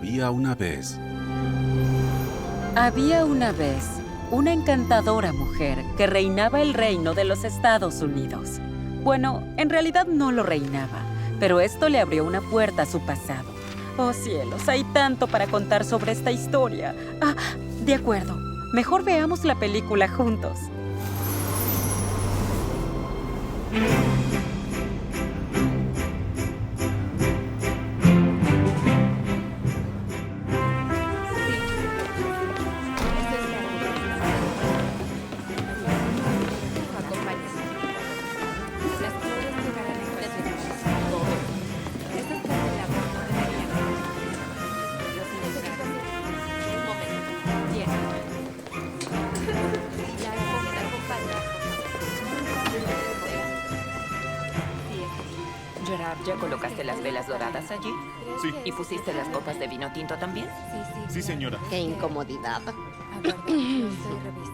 Había una vez. Había una vez una encantadora mujer que reinaba el reino de los Estados Unidos. Bueno, en realidad no lo reinaba, pero esto le abrió una puerta a su pasado. Oh cielos, hay tanto para contar sobre esta historia. Ah, de acuerdo. Mejor veamos la película juntos. ¿Ya colocaste las velas doradas allí? Sí. ¿Y pusiste las copas de vino tinto también? Sí, señora. ¡Qué incomodidad!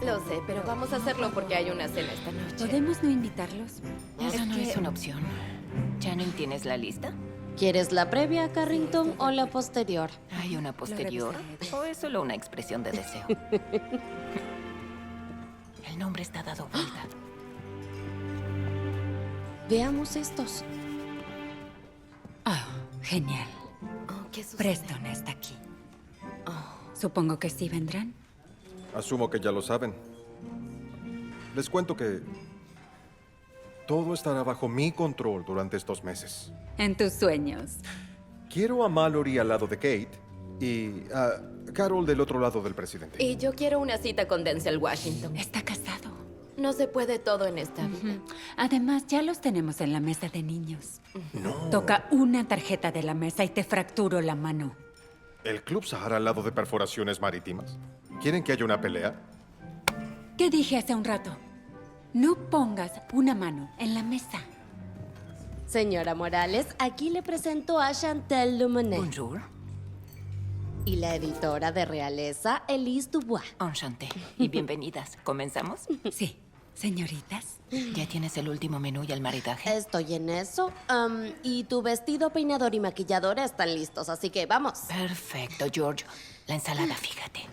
Lo sé, pero vamos a hacerlo porque hay una cena esta noche. ¿Podemos no invitarlos? Eso no es una opción. ¿Shannon, tienes la lista? ¿Quieres la previa, Carrington, o la posterior? ¿Hay una posterior? ¿O es solo una expresión de deseo? El nombre está dado vuelta. Veamos estos. Ah, genial. Oh, ¿qué sucede? Preston está aquí. Supongo que sí vendrán. Asumo que ya lo saben. Les cuento que todo estará bajo mi control durante estos meses. En tus sueños. Quiero a Mallory al lado de Kate y a Carol del otro lado del presidente. Y yo quiero una cita con Denzel Washington. Está casado. No se puede todo en esta vida. Además, ya los tenemos en la mesa de niños. No. Toca una tarjeta de la mesa y te fracturo la mano. ¿El club Sahara al lado de perforaciones marítimas? ¿Quieren que haya una pelea? ¿Qué dije hace un rato? No pongas una mano en la mesa. Señora Morales, aquí le presento a Chantal Lumonet Bonjour. y la editora de realeza, Elise Dubois. Enchanté. Y bienvenidas. ¿Comenzamos? Sí, señoritas. ¿Ya tienes el último menú y el maridaje? Estoy en eso. Y tu vestido, peinador y maquilladora están listos, así que vamos. Perfecto, George. La ensalada, fíjate.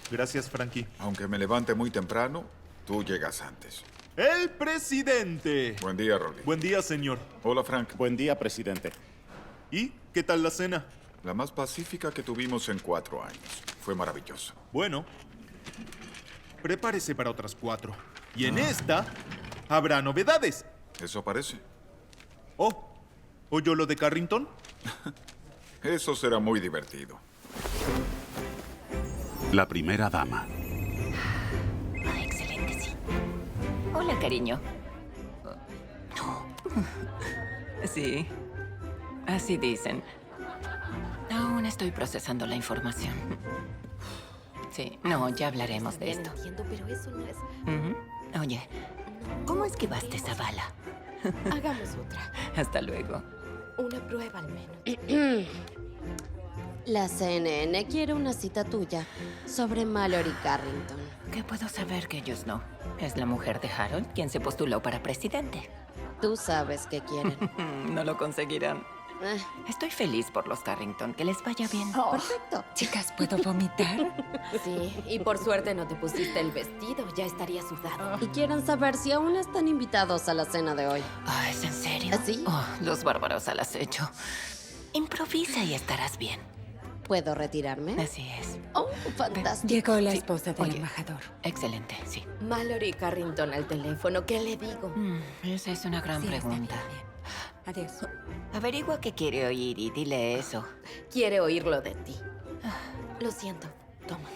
Gracias, Frankie. Aunque me levante muy temprano, tú llegas antes. ¡El presidente! Buen día, Rolly. Buen día, señor. Hola, Frank. Buen día, presidente. ¿Y qué tal la cena? La más pacífica que tuvimos en 4 años. Fue maravillosa. Bueno, prepárese para otras 4. Y en esta habrá novedades. Eso parece. Oh, ¿oyó lo de Carrington? Eso será muy divertido. La primera dama. Ah, excelente, sí. Hola, cariño. Sí, así dicen. Aún estoy procesando la información. Sí, no, ya hablaremos de Bien, esto. entiendo, pero eso no es... Ujú. Oye, ¿cómo esquivaste esa bala? Hagamos otra. Hasta luego. Una prueba al menos. La CNN quiere una cita tuya sobre Mallory Carrington. ¿Qué puedo saber que ellos no? Es la mujer de Harold quien se postuló para presidente. Tú sabes qué quieren. No lo conseguirán. Eh, Estoy feliz por los Carrington. Que les vaya bien. Perfecto. Chicas, ¿puedo vomitar? Sí, y por suerte no te pusiste el vestido. Ya estaría sudado. Y quieren saber si aún están invitados a la cena de hoy. Ah, ¿es en serio? ¿Sí? Oh, los bárbaros al acecho. Improvisa y estarás bien. ¿Puedo retirarme? Así es. Oh, fantástico. Llegó la Sí. esposa del Oye. embajador. Excelente, sí. Mallory Carrington al teléfono. ¿Qué le digo? Esa es una gran Sí, está pregunta. bien. Adiós. Averigua qué quiere oír y dile eso. Quiere oírlo de ti. Lo siento. Toma.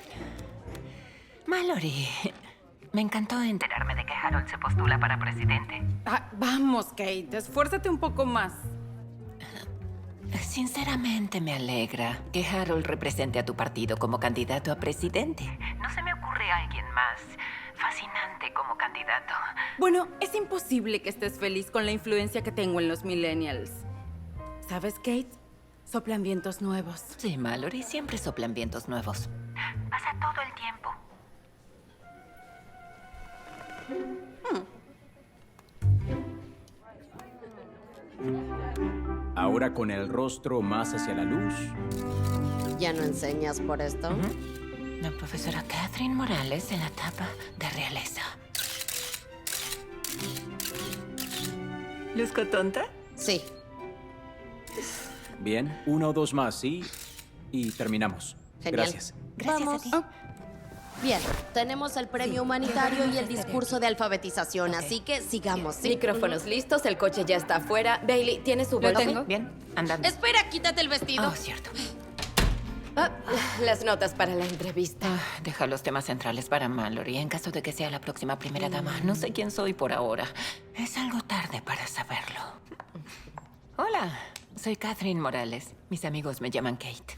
Mallory, me encantó enterarme de que Harold se postula para presidente. Vamos, Kate, esfuérzate un poco más. Sinceramente me alegra que Harold represente a tu partido como candidato a presidente. No se me ocurre alguien más fascinante como candidato. Bueno, es imposible que estés feliz con la influencia que tengo en los millennials. ¿Sabes, Kate? Soplan vientos nuevos. Sí, Mallory, siempre soplan vientos nuevos. Pasa todo el tiempo. Ahora con el rostro más hacia la luz. ¿Ya no enseñas por esto? La profesora Katherine Morales en la tapa de realeza. ¿Luzco tonta? Sí. Bien, 1 o 2 más, ¿sí? Y terminamos. Genial. Gracias. Gracias Vamos. a ti. Bien, tenemos el premio humanitario y el discurso de alfabetización, así que sigamos, ¿sí? Micrófonos listos, el coche ya está afuera. Bailey, ¿tienes su Lo bolsa? tengo. Bien, andando. Espera, quítate el vestido. Oh, cierto. Las notas para la entrevista. Deja los temas centrales para Mallory en caso de que sea la próxima primera dama. No sé quién soy por ahora. Es algo tarde para saberlo. Hola, soy Katherine Morales. Mis amigos me llaman Kate.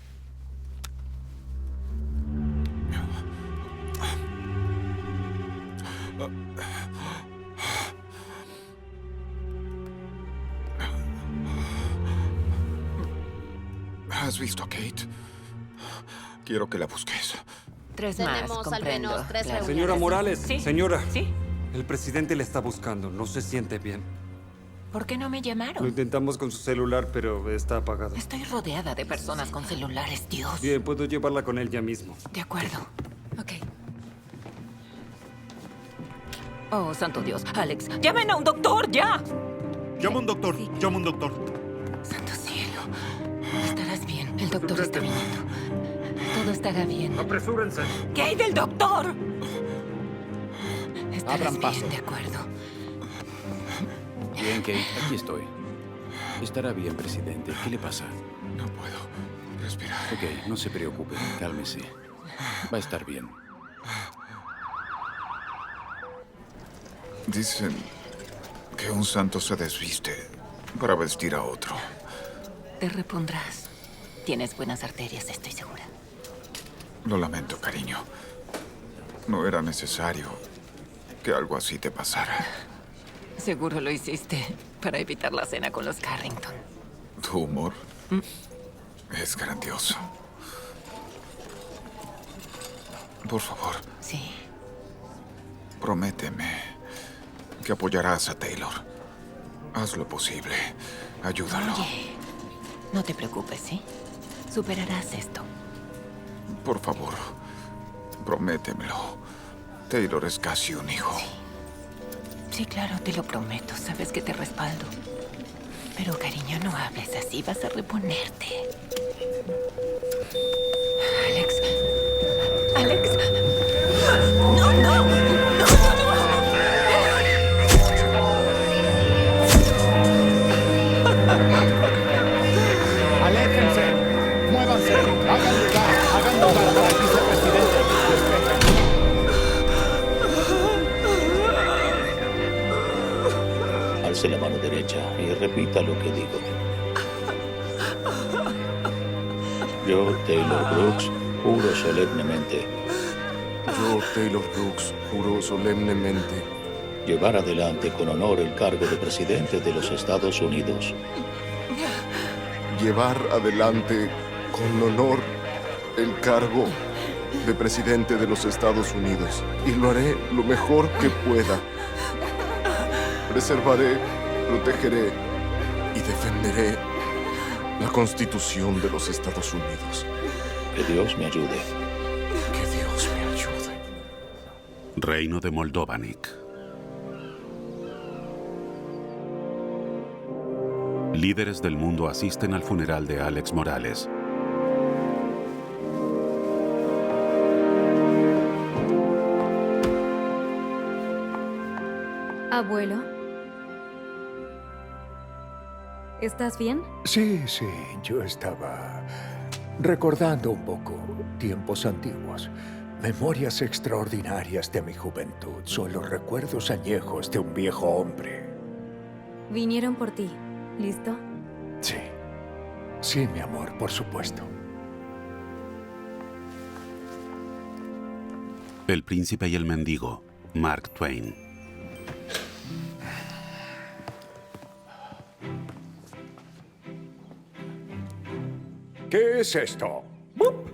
¿Has visto a Kate? Quiero que la busques. 3 más, Tenemos al comprendo. menos 3 Claro. reuniones. Señora Morales, Sí. señora. ¿Sí? El presidente le está buscando. No se siente bien. ¿Por qué no me Lo llamaron? intentamos con su celular, pero está apagado. Estoy rodeada de personas con celulares, Dios. Bien, puedo llevarla con él ya mismo. De acuerdo. Ok. Oh, santo Dios. Alex, llamen a un doctor, ya. Llama a un doctor, llama a un doctor. Santo cielo. Estarás bien. El doctor está viniendo. Todo estará bien. ¡Apresúrense! ¿Qué hay del doctor? Estarás Abran bien, paso. de acuerdo. Bien, Kate, aquí estoy. Estará bien, presidente. ¿Qué le pasa? No puedo respirar. Ok, no se preocupe. Cálmese. Va a estar bien. Dicen que un santo se desviste para vestir a otro. Te repondrás. Tienes buenas arterias, estoy segura. Lo lamento, cariño. No era necesario que algo así te pasara. Seguro lo hiciste para evitar la cena con los Carrington. Tu humor es grandioso. Por favor, Sí. prométeme que apoyarás a Taylor. Haz lo posible. Ayúdalo. Oye, no te preocupes, ¿sí? Superarás esto. Por favor, prométemelo. Taylor es casi un hijo. Sí, claro, te lo prometo. Sabes que te respaldo. Pero, cariño, no hables así. Vas a reponerte. Alex. Alex. No, no. No, no. Aléjense, muévanse, hagan lugar para el vicepresidente. Alce la mano derecha y repita lo que digo. Yo, Taylor Brooks, juro solemnemente. Yo, Taylor Brooks, juro solemnemente Llevar adelante con honor el cargo de presidente de los Estados Unidos. llevar adelante con honor el cargo de presidente de los Estados Unidos. Y lo haré lo mejor que pueda. Preservaré, protegeré y defenderé la Constitución de los Estados Unidos. Que Dios me ayude. Que Dios me ayude. Reino de Moldovonique. Líderes del mundo asisten al funeral de Alex Morales. Abuelo, ¿estás bien? Sí, yo estaba recordando un poco tiempos antiguos. Memorias extraordinarias de mi juventud. Son los recuerdos añejos de un viejo hombre. Vinieron por ti. ¿Listo? Sí. Sí, mi amor, por supuesto. El príncipe y el mendigo, Mark Twain. ¿Qué es esto? ¡Bup!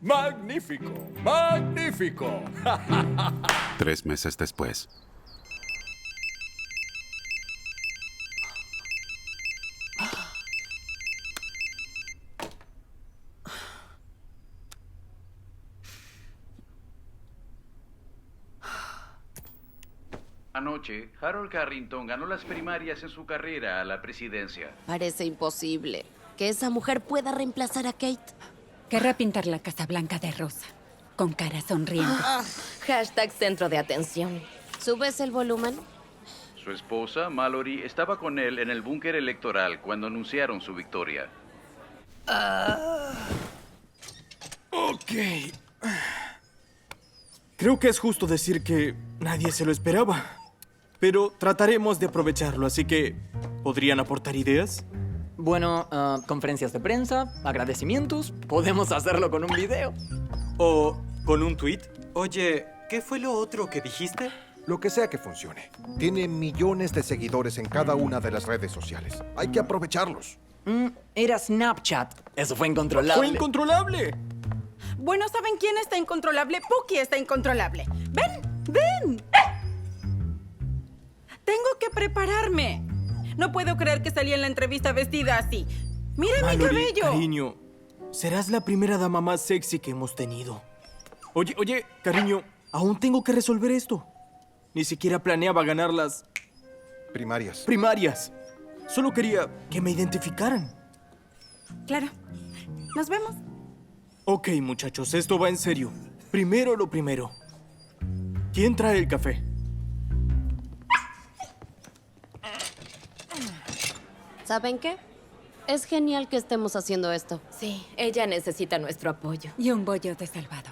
¡Magnífico! ¡Magnífico! 3 meses después. Anoche, Harold Carrington ganó las primarias en su carrera a la presidencia. Parece imposible que esa mujer pueda reemplazar a Kate. Querrá pintar la Casa Blanca de rosa, con cara sonriente. Hashtag centro de atención. ¿Subes el volumen? Su esposa, Mallory, estaba con él en el búnker electoral cuando anunciaron su victoria. Ok. Creo que es justo decir que nadie se lo esperaba. Pero trataremos de aprovecharlo, así que... ¿podrían aportar ideas? Bueno, conferencias de prensa, agradecimientos. Podemos hacerlo con un video. ¿O con un tweet? Oye, ¿qué fue lo otro que dijiste? Lo que sea que funcione. Tiene millones de seguidores en cada una de las redes sociales. Hay que aprovecharlos. Era Snapchat. Eso fue incontrolable. ¡Fue incontrolable! Bueno, ¿saben quién está incontrolable? Pookie está incontrolable. ¡Ven! ¡Ven! Tengo que prepararme. No puedo creer que salí en la entrevista vestida así. ¡Mira mi cabello! Cariño, serás la primera dama más sexy que hemos tenido. Oye, cariño, aún tengo que resolver esto. Ni siquiera planeaba ganar las... primarias. Solo quería que me identificaran. Claro. Nos vemos. Ok, muchachos, esto va en serio. Primero lo primero. ¿Quién trae el café? ¿Saben qué? Es genial que estemos haciendo esto. Sí, ella necesita nuestro apoyo. Y un bollo de salvado.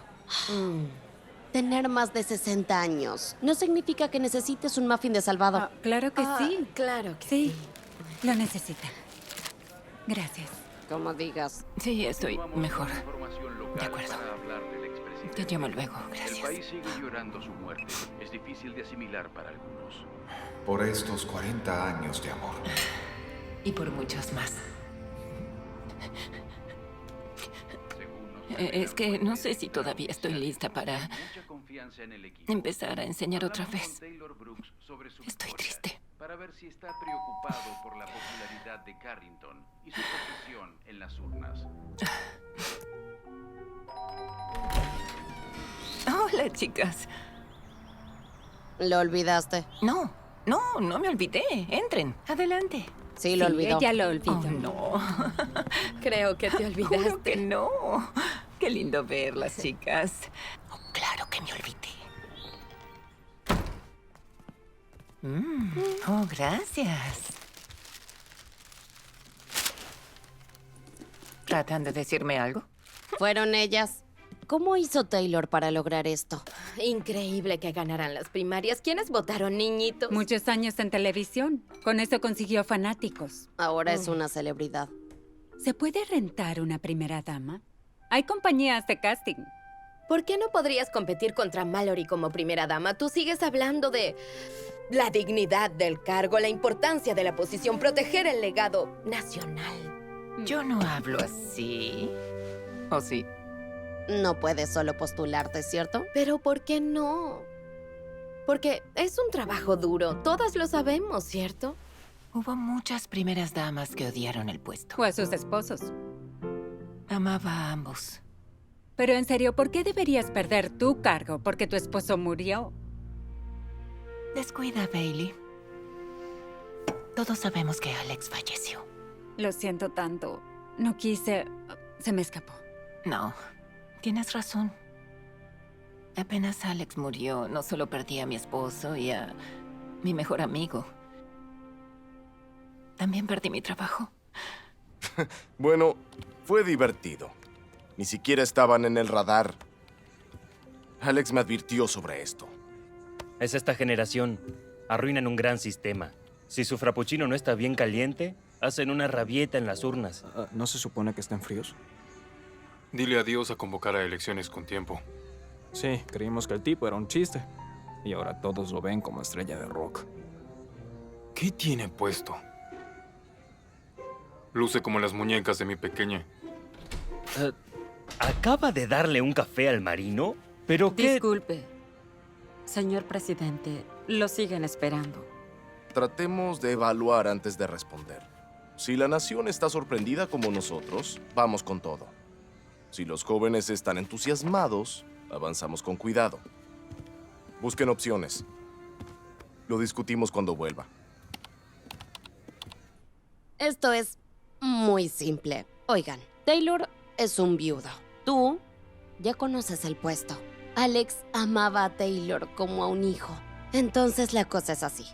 Tener más de 60 años no significa que necesites un muffin de salvado. Claro que sí. Claro que sí. Lo necesita. Gracias. Como digas. Sí, estoy mejor. De acuerdo. Te llamo luego, gracias. El país sigue llorando su muerte. Es difícil de asimilar para algunos. Por estos 40 años de amor. Y por muchos más. Es que no sé si todavía estoy lista para empezar a enseñar otra vez. Estoy triste. Para ver si está preocupado por la popularidad de Carrington y su posición en las urnas. Hola, chicas. ¿Lo olvidaste? No me olvidé. Entren, adelante. Sí, lo olvidó. Ella lo olvidó. Oh, no. Creo que te olvidaste. Juro que no. Qué lindo verlas, chicas. Oh, claro que me olvidé. Oh, gracias. ¿Tratan de decirme algo? Fueron ellas. ¿Cómo hizo Taylor para lograr esto? Increíble que ganaran las primarias. ¿Quiénes votaron, niñitos? Muchos años en televisión. Con eso consiguió fanáticos. Ahora es una celebridad. ¿Se puede rentar una primera dama? Hay compañías de casting. ¿Por qué no podrías competir contra Mallory como primera dama? Tú sigues hablando de la dignidad del cargo, la importancia de la posición, proteger el legado nacional. Yo no hablo así. ¿O sí? No puedes solo postularte, ¿cierto? Pero ¿por qué no? Porque es un trabajo duro. Todas lo sabemos, ¿cierto? Hubo muchas primeras damas que odiaron el puesto. O a sus esposos. Amaba a ambos. Pero en serio, ¿por qué deberías perder tu cargo? ¿Porque tu esposo murió? Descuida, Bailey. Todos sabemos que Alex falleció. Lo siento tanto. No quise... Se me escapó. No, tienes razón. Apenas Alex murió, no solo perdí a mi esposo y a mi mejor amigo. También perdí mi trabajo. Bueno, fue divertido. Ni siquiera estaban en el radar. Alex me advirtió sobre esto. Es esta generación. Arruinan un gran sistema. Si su frappuccino no está bien caliente, hacen una rabieta en las urnas. ¿No se supone que estén fríos? Dile adiós a convocar a elecciones con tiempo. Sí, creímos que el tipo era un chiste. Y ahora todos lo ven como estrella de rock. ¿Qué tiene puesto? Luce como las muñecas de mi pequeña. ¿Acaba de darle un café al marino? ¿Pero qué? Disculpe. Señor presidente, lo siguen esperando. Tratemos de evaluar antes de responder. Si la nación está sorprendida como nosotros, vamos con todo. Si los jóvenes están entusiasmados, avanzamos con cuidado. Busquen opciones. Lo discutimos cuando vuelva. Esto es muy simple. Oigan, Taylor es un viudo. Tú ya conoces el puesto. Alex amaba a Taylor como a un hijo. Entonces la cosa es así.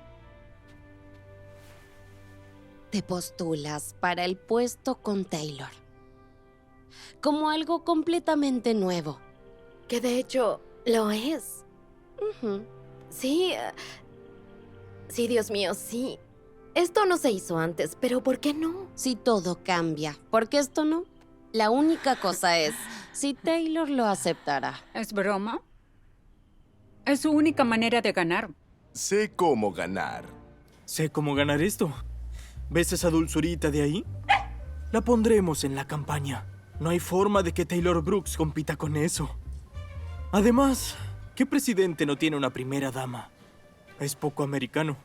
Te postulas para el puesto con Taylor. Como algo completamente nuevo. Que de hecho lo es. Sí. Sí, Dios mío, sí. Esto no se hizo antes, pero ¿por qué no? Si todo cambia, ¿por qué esto no? La única cosa es si Taylor lo aceptará. ¿Es broma? Es su única manera de ganar. Sé cómo ganar. Sé cómo ganar esto. ¿Ves esa dulzurita de ahí? La pondremos en la campaña. No hay forma de que Taylor Brooks compita con eso. Además, ¿qué presidente no tiene una primera dama? Es poco americano.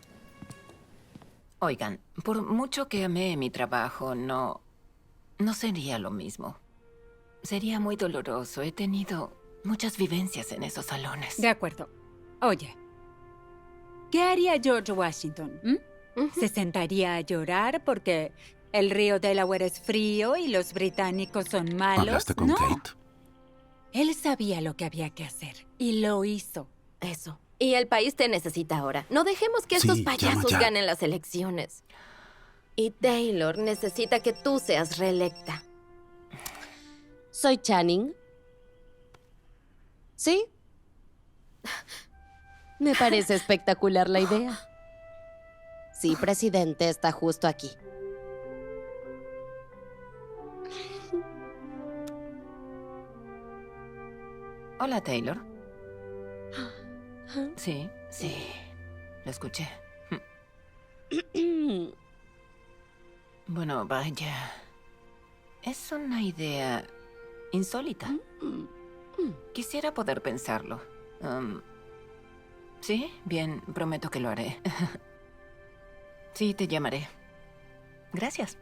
Oigan, por mucho que amé mi trabajo, no sería lo mismo. Sería muy doloroso. He tenido muchas vivencias en esos salones. De acuerdo. Oye, ¿qué haría George Washington? ¿Se sentaría a llorar porque el río Delaware es frío y los británicos son malos? ¿Hablaste con Kate? Él sabía lo que había que hacer y lo hizo. Eso. Y el país te necesita ahora. No dejemos que estos payasos ganen las elecciones. Y Taylor necesita que tú seas reelecta. Soy Channing. ¿Sí? Me parece espectacular la idea. Sí, presidente está justo aquí. Hola, Taylor. Sí, lo escuché. Bueno, vaya. Es una idea insólita. Quisiera poder pensarlo. Sí, bien, prometo que lo haré. Sí, te llamaré. Gracias.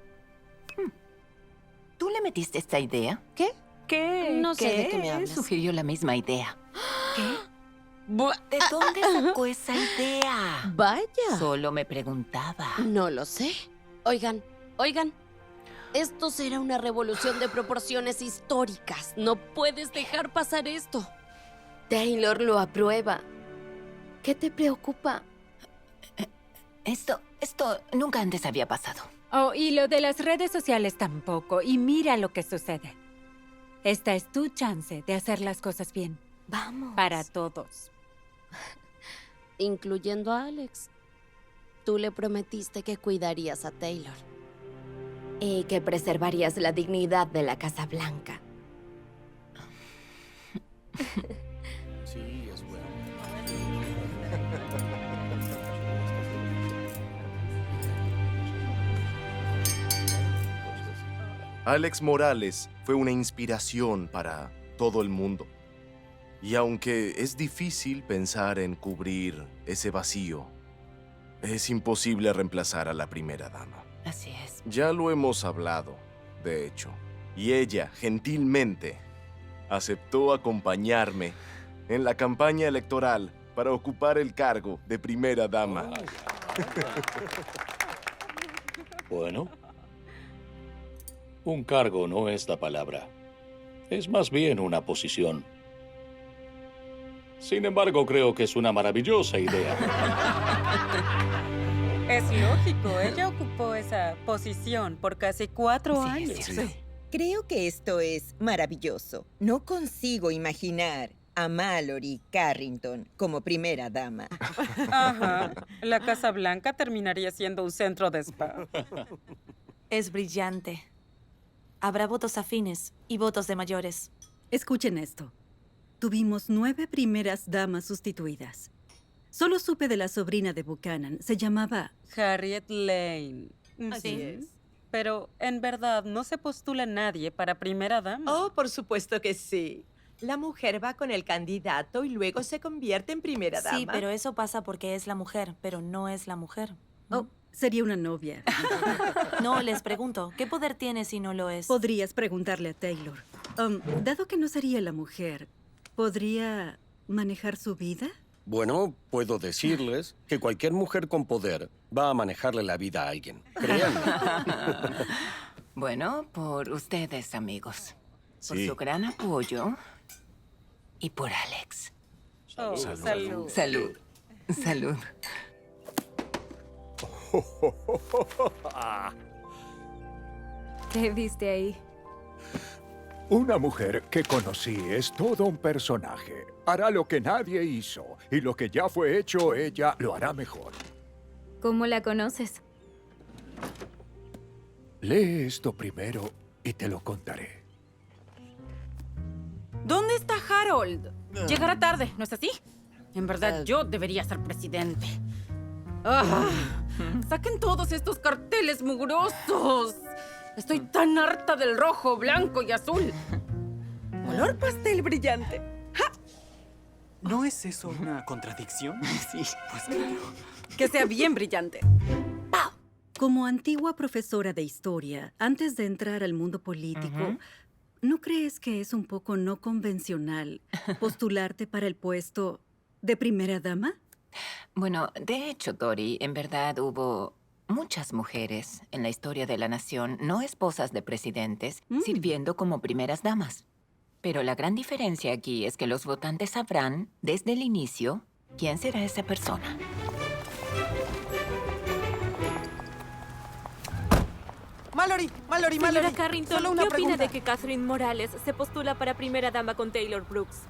¿Tú le metiste esta idea? ¿Qué? ¿Qué? No sé de qué me hablas. Sugirió la misma idea. ¿Qué? ¿De dónde sacó esa idea? Vaya. Solo me preguntaba. No lo sé. Oigan. Esto será una revolución de proporciones históricas. No puedes dejar pasar esto. Taylor lo aprueba. ¿Qué te preocupa? Esto nunca antes había pasado. Oh, y lo de las redes sociales tampoco. Y mira lo que sucede. Esta es tu chance de hacer las cosas bien. Vamos. Para todos. Incluyendo a Alex. Tú le prometiste que cuidarías a Taylor. Y que preservarías la dignidad de la Casa Blanca. Sí, es bueno. Alex Morales fue una inspiración para todo el mundo. Y aunque es difícil pensar en cubrir ese vacío, es imposible reemplazar a la primera dama. Así es. Ya lo hemos hablado, de hecho. Y ella, gentilmente, aceptó acompañarme en la campaña electoral para ocupar el cargo de primera dama. Bueno, un cargo no es la palabra. Es más bien una posición. Sin embargo, creo que es una maravillosa idea. Es lógico, ella ocupó esa posición por casi 4 años. Sí. Creo que esto es maravilloso. No consigo imaginar a Mallory Carrington como primera dama. Ajá. La Casa Blanca terminaría siendo un centro de spa. Es brillante. Habrá votos afines y votos de mayores. Escuchen esto. Tuvimos 9 primeras damas sustituidas. Solo supe de la sobrina de Buchanan. Se llamaba Harriet Lane. Así es. Pero, en verdad, no se postula nadie para primera dama. Oh, por supuesto que sí. La mujer va con el candidato y luego se convierte en primera dama. Sí, pero eso pasa porque es la mujer, pero no es la mujer. Oh, sería una novia. No, les pregunto, ¿qué poder tiene si no lo es? Podrías preguntarle a Taylor. Dado que no sería la mujer, ¿podría manejar su vida? Bueno, puedo decirles que cualquier mujer con poder va a manejarle la vida a alguien. Créanme. Bueno, por ustedes, amigos. Por Sí. su gran apoyo y por Alex. Salud. Salud. Salud. ¿Qué viste ahí? Una mujer que conocí es todo un personaje. Hará lo que nadie hizo. Y lo que ya fue hecho, ella lo hará mejor. ¿Cómo la conoces? Lee esto primero y te lo contaré. ¿Dónde está Harold? Llegará tarde, ¿no es así? En verdad, yo debería ser presidente. ¡Ah! ¡Saquen todos estos carteles mugrosos! Estoy tan harta del rojo, blanco y azul. Olor pastel brillante. ¡Ja! ¿No es eso una contradicción? Sí. Pues claro. Que sea bien brillante. Como antigua profesora de historia, antes de entrar al mundo político, ¿no crees que es un poco no convencional postularte para el puesto de primera dama? Bueno, de hecho, Tori, en verdad hubo muchas mujeres en la historia de la nación, no esposas de presidentes, sirviendo como primeras damas. Pero la gran diferencia aquí es que los votantes sabrán desde el inicio quién será esa persona. Mallory. Señora Carrington, Solo una ¿qué opina pregunta. de que Katherine Morales se postula para primera dama con Taylor Brooks?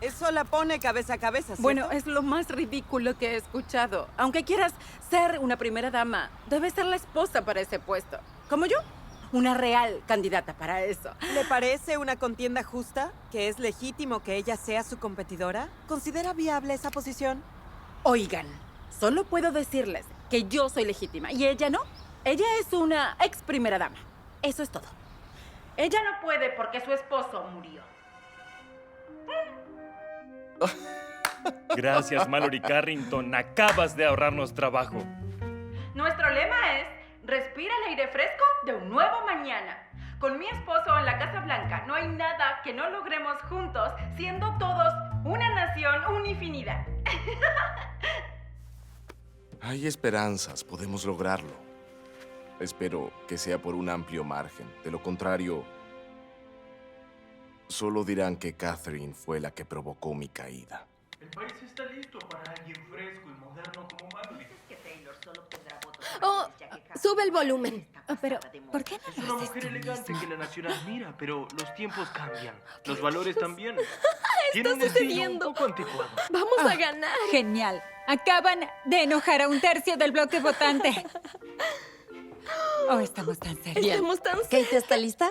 Eso la pone cabeza a cabeza, ¿cierto? Bueno, es lo más ridículo que he escuchado. Aunque quieras ser una primera dama, debes ser la esposa para ese puesto. Como yo, una real candidata para eso. ¿Le parece una contienda justa? ¿Que es legítimo que ella sea su competidora? ¿Considera viable esa posición? Oigan, solo puedo decirles que yo soy legítima y ella no. Ella es una ex primera dama. Eso es todo. Ella no puede porque su esposo murió. Gracias, Mallory Carrington. Acabas de ahorrarnos trabajo. Nuestro lema es: respira el aire fresco de un nuevo mañana. Con mi esposo en la Casa Blanca no hay nada que no logremos juntos, siendo todos una nación unifínida. Hay esperanzas, podemos lograrlo. Espero que sea por un amplio margen. De lo contrario, solo dirán que Katherine fue la que provocó mi caída. El país está listo para alguien fresco y moderno como Mallory. Oh, sube el volumen. Pero, ¿por qué Es una mujer elegante que la nación admira, pero los tiempos cambian. Los valores también. Tiene un estilo un poco anticuado. Vamos a ganar. Genial. Acaban de enojar a un tercio del bloque votante. Oh, estamos tan cerca. Estamos tan cerca. ¿Kate está lista?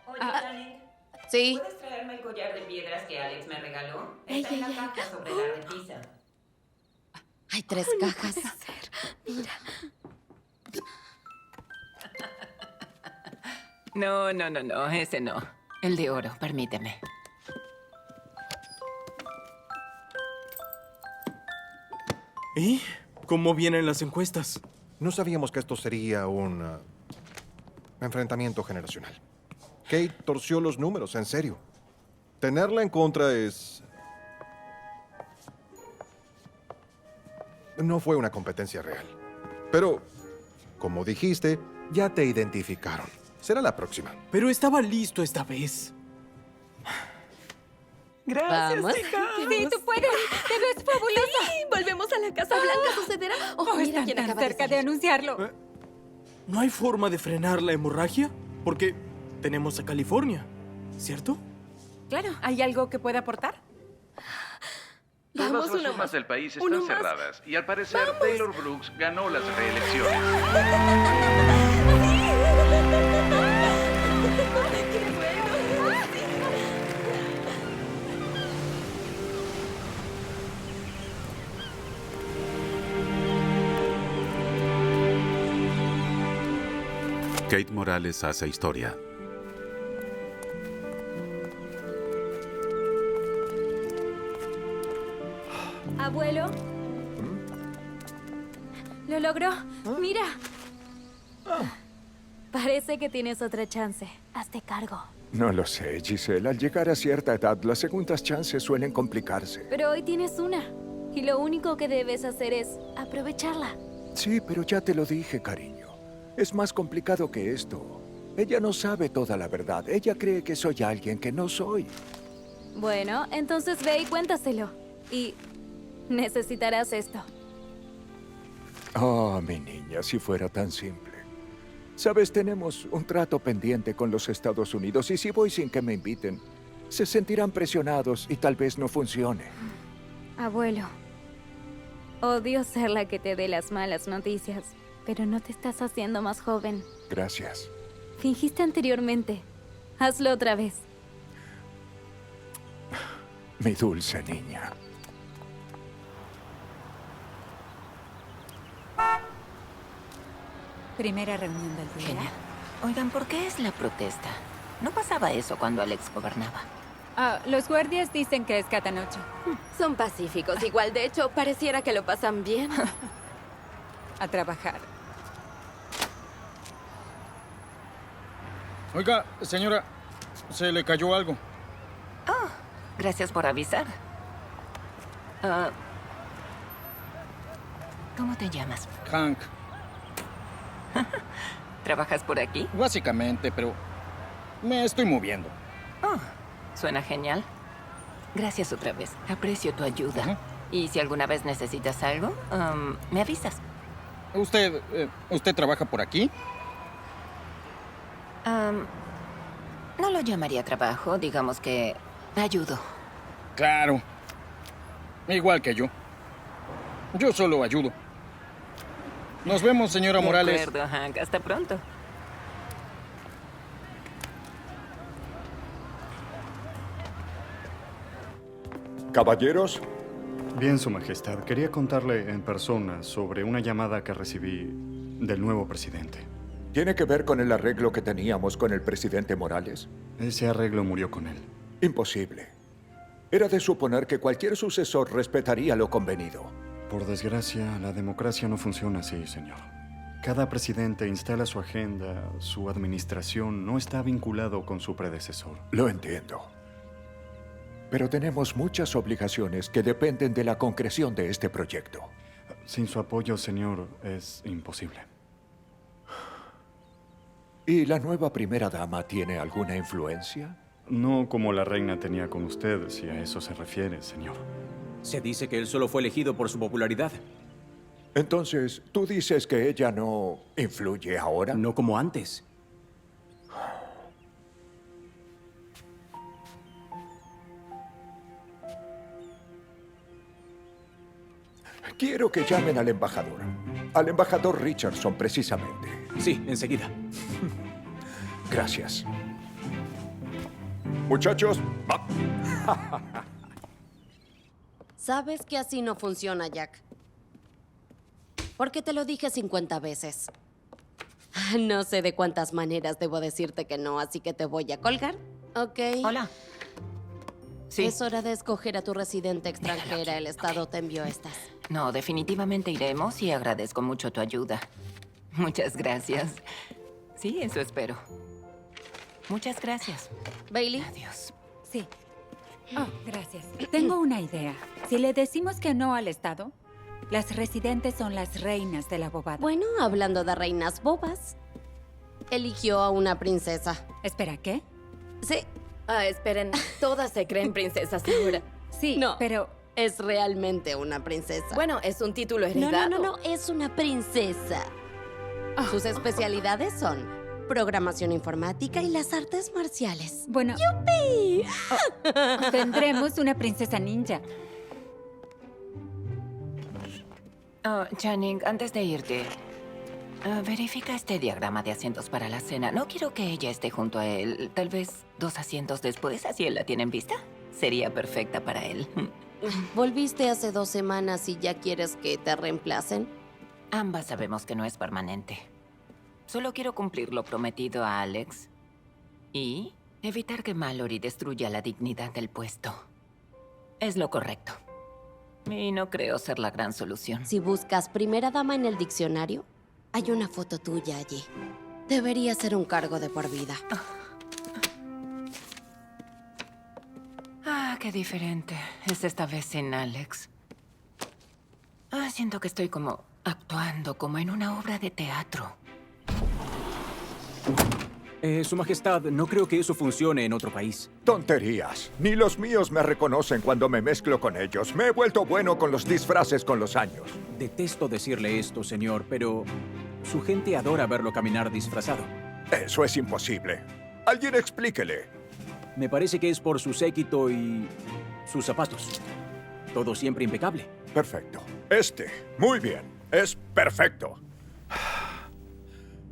Oye, Dani, Sí. ¿puedes traerme el collar de piedras que Alex me regaló? Está en la caja sobre la repisa. Hay 3 cajas. Mira. No, ese no. El de oro, permíteme. ¿Y cómo vienen las encuestas? No sabíamos que esto sería un enfrentamiento generacional. Kate torció los números, en serio. Tenerla en contra es... No fue una competencia real. Pero, como dijiste, ya te identificaron. Será la próxima. Pero estaba listo esta vez. Gracias, Vamos. chicas. Sí, tú puedes. Te ves fabulosa. Sí, volvemos a la Casa Blanca. ¿Sucederá? Oh, mira están quién tan acaba de cerca de salir. anunciarlo. ¿No hay forma de frenar la hemorragia? Porque tenemos a California, ¿cierto? Claro, ¿hay algo que pueda aportar? Todas Vamos, las una urnas más. del país Uno están más. cerradas y al parecer Taylor Brooks ganó las reelecciones. ¡Qué bueno! Kate Morales hace historia. Abuelo. Lo logró. Mira. Parece que tienes otra chance. Hazte cargo. No lo sé, Giselle. Al llegar a cierta edad, las segundas chances suelen complicarse. Pero hoy tienes una. Y lo único que debes hacer es aprovecharla. Sí, pero ya te lo dije, cariño. Es más complicado que esto. Ella no sabe toda la verdad. Ella cree que soy alguien que no soy. Bueno, entonces ve y cuéntaselo. Y necesitarás esto. Oh, mi niña, si fuera tan simple. Sabes, tenemos un trato pendiente con los Estados Unidos y si voy sin que me inviten, se sentirán presionados y tal vez no funcione. Abuelo, odio ser la que te dé las malas noticias, pero no te estás haciendo más joven. Gracias. Fingiste anteriormente. Hazlo otra vez. Mi dulce niña. Primera reunión del día. Genial. Oigan, ¿por qué es la protesta? No pasaba eso cuando Alex gobernaba. Los guardias dicen que es cada noche. Son pacíficos. Igual, de hecho, pareciera que lo pasan bien. A trabajar. Oiga, señora, se le cayó algo. Oh, gracias por avisar. ¿Cómo te llamas? Hank. ¿Trabajas por aquí? Básicamente, pero me estoy moviendo. Oh, suena genial. Gracias otra vez. Aprecio tu ayuda. Y si alguna vez necesitas algo, me avisas. ¿Usted trabaja por aquí? No lo llamaría trabajo, digamos que ayudo. Claro. Igual que yo. Yo solo ayudo. Nos vemos, señora Morales. De acuerdo, Hank. Hasta pronto. Caballeros. Bien, Su Majestad. Quería contarle en persona sobre una llamada que recibí del nuevo presidente. ¿Tiene que ver con el arreglo que teníamos con el presidente Morales? Ese arreglo murió con él. Imposible. Era de suponer que cualquier sucesor respetaría lo convenido. Por desgracia, la democracia no funciona así, señor. Cada presidente instala su agenda, su administración no está vinculado con su predecesor. Lo entiendo. Pero tenemos muchas obligaciones que dependen de la concreción de este proyecto. Sin su apoyo, señor, es imposible. ¿Y la nueva primera dama tiene alguna influencia? No como la reina tenía con usted, si a eso se refiere, señor. Se dice que él solo fue elegido por su popularidad. Entonces, ¿tú dices que ella no influye ahora? No como antes. Quiero que llamen al embajador. Al embajador Richardson, precisamente. Sí, enseguida. Gracias. Muchachos, Sabes que así no funciona, Jack. Porque te lo dije 50 veces. No sé de cuántas maneras debo decirte que no, así que te voy a colgar. ¿Ok? Hola. Sí. Es hora de escoger a tu residente extranjera. El Estado te envió estas. No, definitivamente iremos y agradezco mucho tu ayuda. Muchas gracias. Sí, eso espero. Muchas gracias. Bailey. Adiós. Sí. Oh, gracias. Tengo una idea. Si le decimos que no al Estado, las residentes son las reinas de la bobada. Bueno, hablando de reinas bobas, eligió a una princesa. Espera, ¿qué? Sí. Esperen. Todas se creen princesas ahora. Sí, no, pero es realmente una princesa. Bueno, es un título heredado. No, es una princesa. Sus especialidades son programación informática y las artes marciales. Bueno. ¡Yupi! Tendremos una princesa ninja. Channing, antes de irte, verifica este diagrama de asientos para la cena. No quiero que ella esté junto a él. Tal vez 2 asientos después, así él la tiene en vista. Sería perfecta para él. Volviste hace 2 semanas y ya quieres que te reemplacen. Ambas sabemos que no es permanente. Solo quiero cumplir lo prometido a Alex y evitar que Mallory destruya la dignidad del puesto. Es lo correcto. Y no creo ser la gran solución. Si buscas primera dama en el diccionario, hay una foto tuya allí. Debería ser un cargo de por vida. Qué diferente. Es esta vez sin Alex. Siento que estoy como actuando, como en una obra de teatro. Su Majestad, no creo que eso funcione en otro país. Tonterías. Ni los míos me reconocen cuando me mezclo con ellos. Me he vuelto bueno con los disfraces con los años. Detesto decirle esto, señor, pero su gente adora verlo caminar disfrazado. Eso es imposible. Alguien explíquele. Me parece que es por su séquito y sus zapatos. Todo siempre impecable. Perfecto. Muy bien. Es perfecto.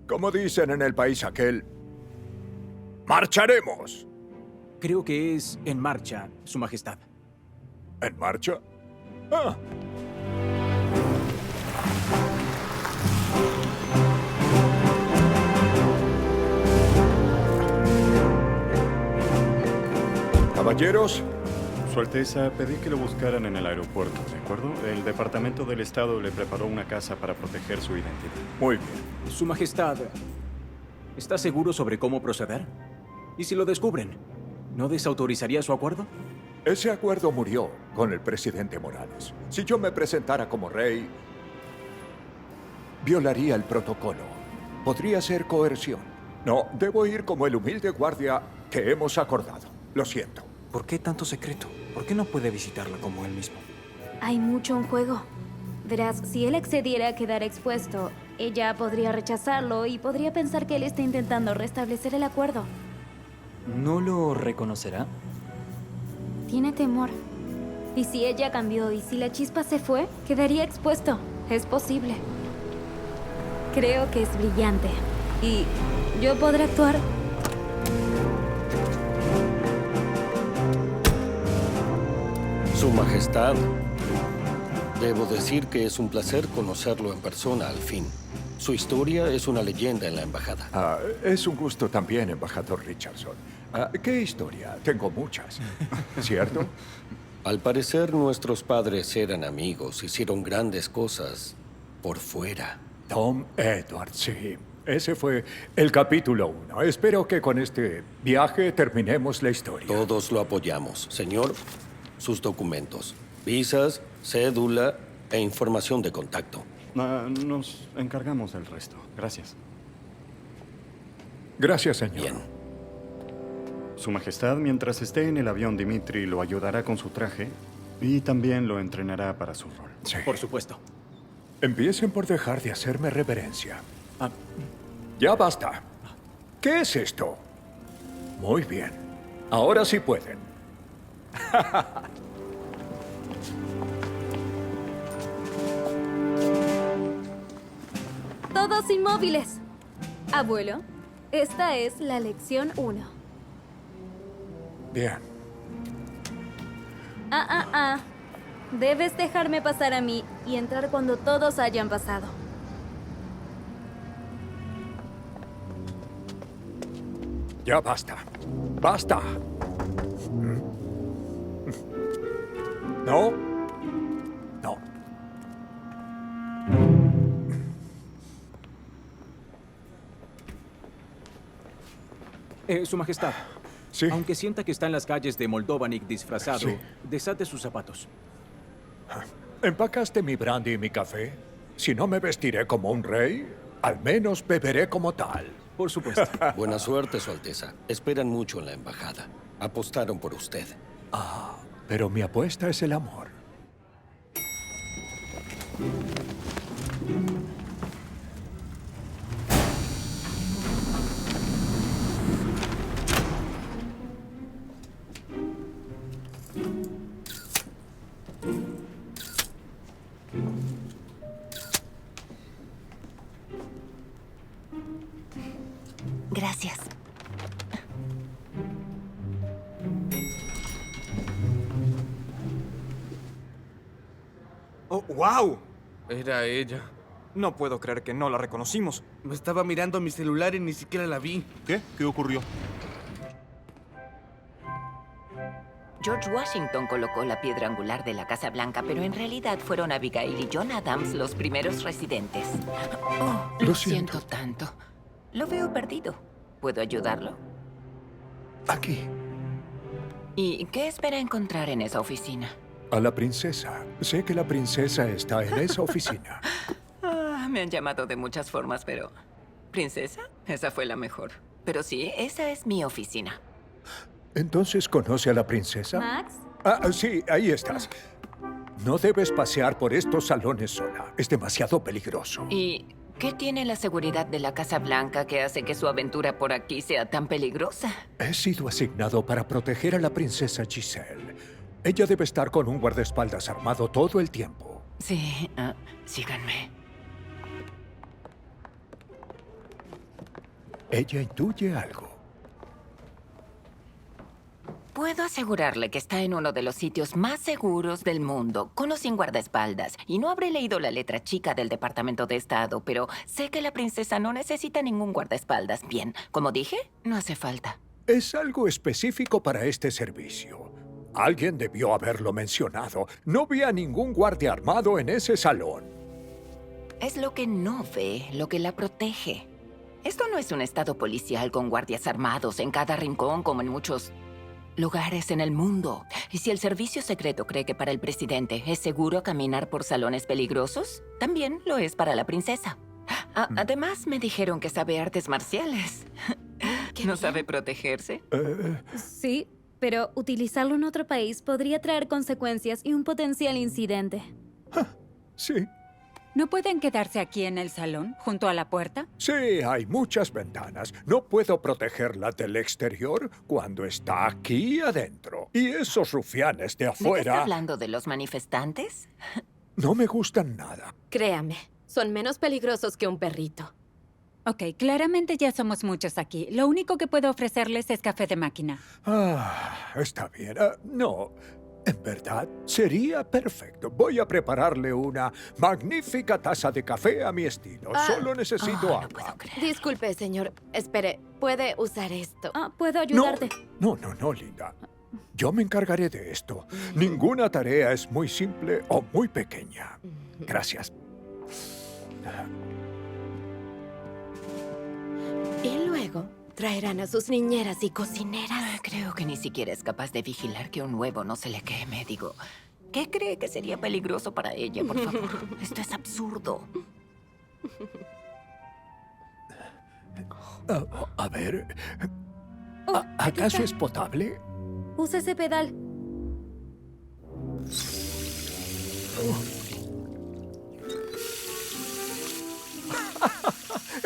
Como dicen en el país aquel, ¡marcharemos! Creo que es en marcha, Su Majestad. ¿En marcha? Caballeros. Su Alteza, pedí que lo buscaran en el aeropuerto, ¿de acuerdo? El Departamento del Estado le preparó una casa para proteger su identidad. Muy bien. Su Majestad, ¿está seguro sobre cómo proceder? ¿Y si lo descubren? ¿No desautorizaría su acuerdo? Ese acuerdo murió con el presidente Morales. Si yo me presentara como rey, violaría el protocolo. Podría ser coerción. No, debo ir como el humilde guardia que hemos acordado. Lo siento. ¿Por qué tanto secreto? ¿Por qué no puede visitarla como él mismo? Hay mucho en juego. Verás, si él accediera a quedar expuesto, ella podría rechazarlo y podría pensar que él está intentando restablecer el acuerdo. ¿No lo reconocerá? Tiene temor. Y si ella cambió y si la chispa se fue, quedaría expuesto. Es posible. Creo que es brillante. Y yo podré actuar. Su Majestad, debo decir que es un placer conocerlo en persona al fin. Su historia es una leyenda en la embajada. Es un gusto también, embajador Richardson. ¿Qué historia? Tengo muchas. ¿Cierto? Al parecer, nuestros padres eran amigos, hicieron grandes cosas por fuera. Tom Edwards, sí. Ese fue el capítulo 1. Espero que con este viaje terminemos la historia. Todos lo apoyamos. Señor, sus documentos, visas, cédula e información de contacto. Nos encargamos del resto. Gracias. Gracias, señor. Bien. Su Majestad, mientras esté en el avión, Dimitri lo ayudará con su traje y también lo entrenará para su rol. Sí. Por supuesto. Empiecen por dejar de hacerme reverencia. Ya basta. ¿Qué es esto? Muy bien. Ahora sí pueden. Todos inmóviles. Abuelo, esta es la lección 1. Bien. Debes dejarme pasar a mí y entrar cuando todos hayan pasado. Ya basta. ¡Basta! ¿No? No. Su Majestad. Sí. Aunque sienta que está en las calles de Moldovonique disfrazado, Sí. desate sus zapatos. ¿Empacaste mi brandy y mi café? Si no me vestiré como un rey, al menos beberé como tal. Por supuesto. Buena suerte, Su Alteza. Esperan mucho en la embajada. Apostaron por usted. Pero mi apuesta es el amor. Gracias. ¡Oh, wow! Era ella. No puedo creer que no la reconocimos. Me estaba mirando mi celular y ni siquiera la vi. ¿Qué? ¿Qué ocurrió? George Washington colocó la piedra angular de la Casa Blanca, pero en realidad fueron Abigail y John Adams los primeros residentes. Lo siento tanto. Lo veo perdido. ¿Puedo ayudarlo? Aquí. ¿Y qué espera encontrar en esa oficina? A la princesa. Sé que la princesa está en esa oficina. Me han llamado de muchas formas, pero... ¿Princesa? Esa fue la mejor. Pero sí, esa es mi oficina. ¿Entonces conoce a la princesa? ¿Max? Sí, ahí estás. No debes pasear por estos salones sola. Es demasiado peligroso. ¿Y qué tiene la seguridad de la Casa Blanca que hace que su aventura por aquí sea tan peligrosa? He sido asignado para proteger a la princesa Giselle. Ella debe estar con un guardaespaldas armado todo el tiempo. Sí, síganme. Ella intuye algo. Puedo asegurarle que está en uno de los sitios más seguros del mundo, con o sin guardaespaldas. Y no habré leído la letra chica del Departamento de Estado, pero sé que la princesa no necesita ningún guardaespaldas. Bien, como dije, no hace falta. Es algo específico para este servicio. Alguien debió haberlo mencionado. No vi a ningún guardia armado en ese salón. Es lo que no ve, lo que la protege. Esto no es un estado policial con guardias armados en cada rincón como en muchos lugares en el mundo. Y si el servicio secreto cree que para el presidente es seguro caminar por salones peligrosos, también lo es para la princesa. Además, me dijeron que sabe artes marciales. ¿No sabe protegerse? Sí, pero utilizarlo en otro país podría traer consecuencias y un potencial incidente. Sí. ¿No pueden quedarse aquí en el salón, junto a la puerta? Sí, hay muchas ventanas. No puedo protegerla del exterior cuando está aquí adentro. Y esos rufianes de ¿De qué afuera... está hablando? ¿De los manifestantes? No me gustan nada. Créame, son menos peligrosos que un perrito. Ok, claramente ya somos muchos aquí. Lo único que puedo ofrecerles es café de máquina. Está bien. No, en verdad, sería perfecto. Voy a prepararle una magnífica taza de café a mi estilo. Solo necesito agua. Disculpe, señor. Espere, ¿puede usar esto? ¿Puedo ayudarte? No, Linda. Yo me encargaré de esto. Ninguna tarea es muy simple o muy pequeña. Gracias. Y luego traerán a sus niñeras y cocineras. Creo que ni siquiera es capaz de vigilar que un huevo no se le queme. Digo, ¿qué cree que sería peligroso para ella? Por favor, esto es absurdo. A ver... ¿Acaso es potable? Usa ese pedal.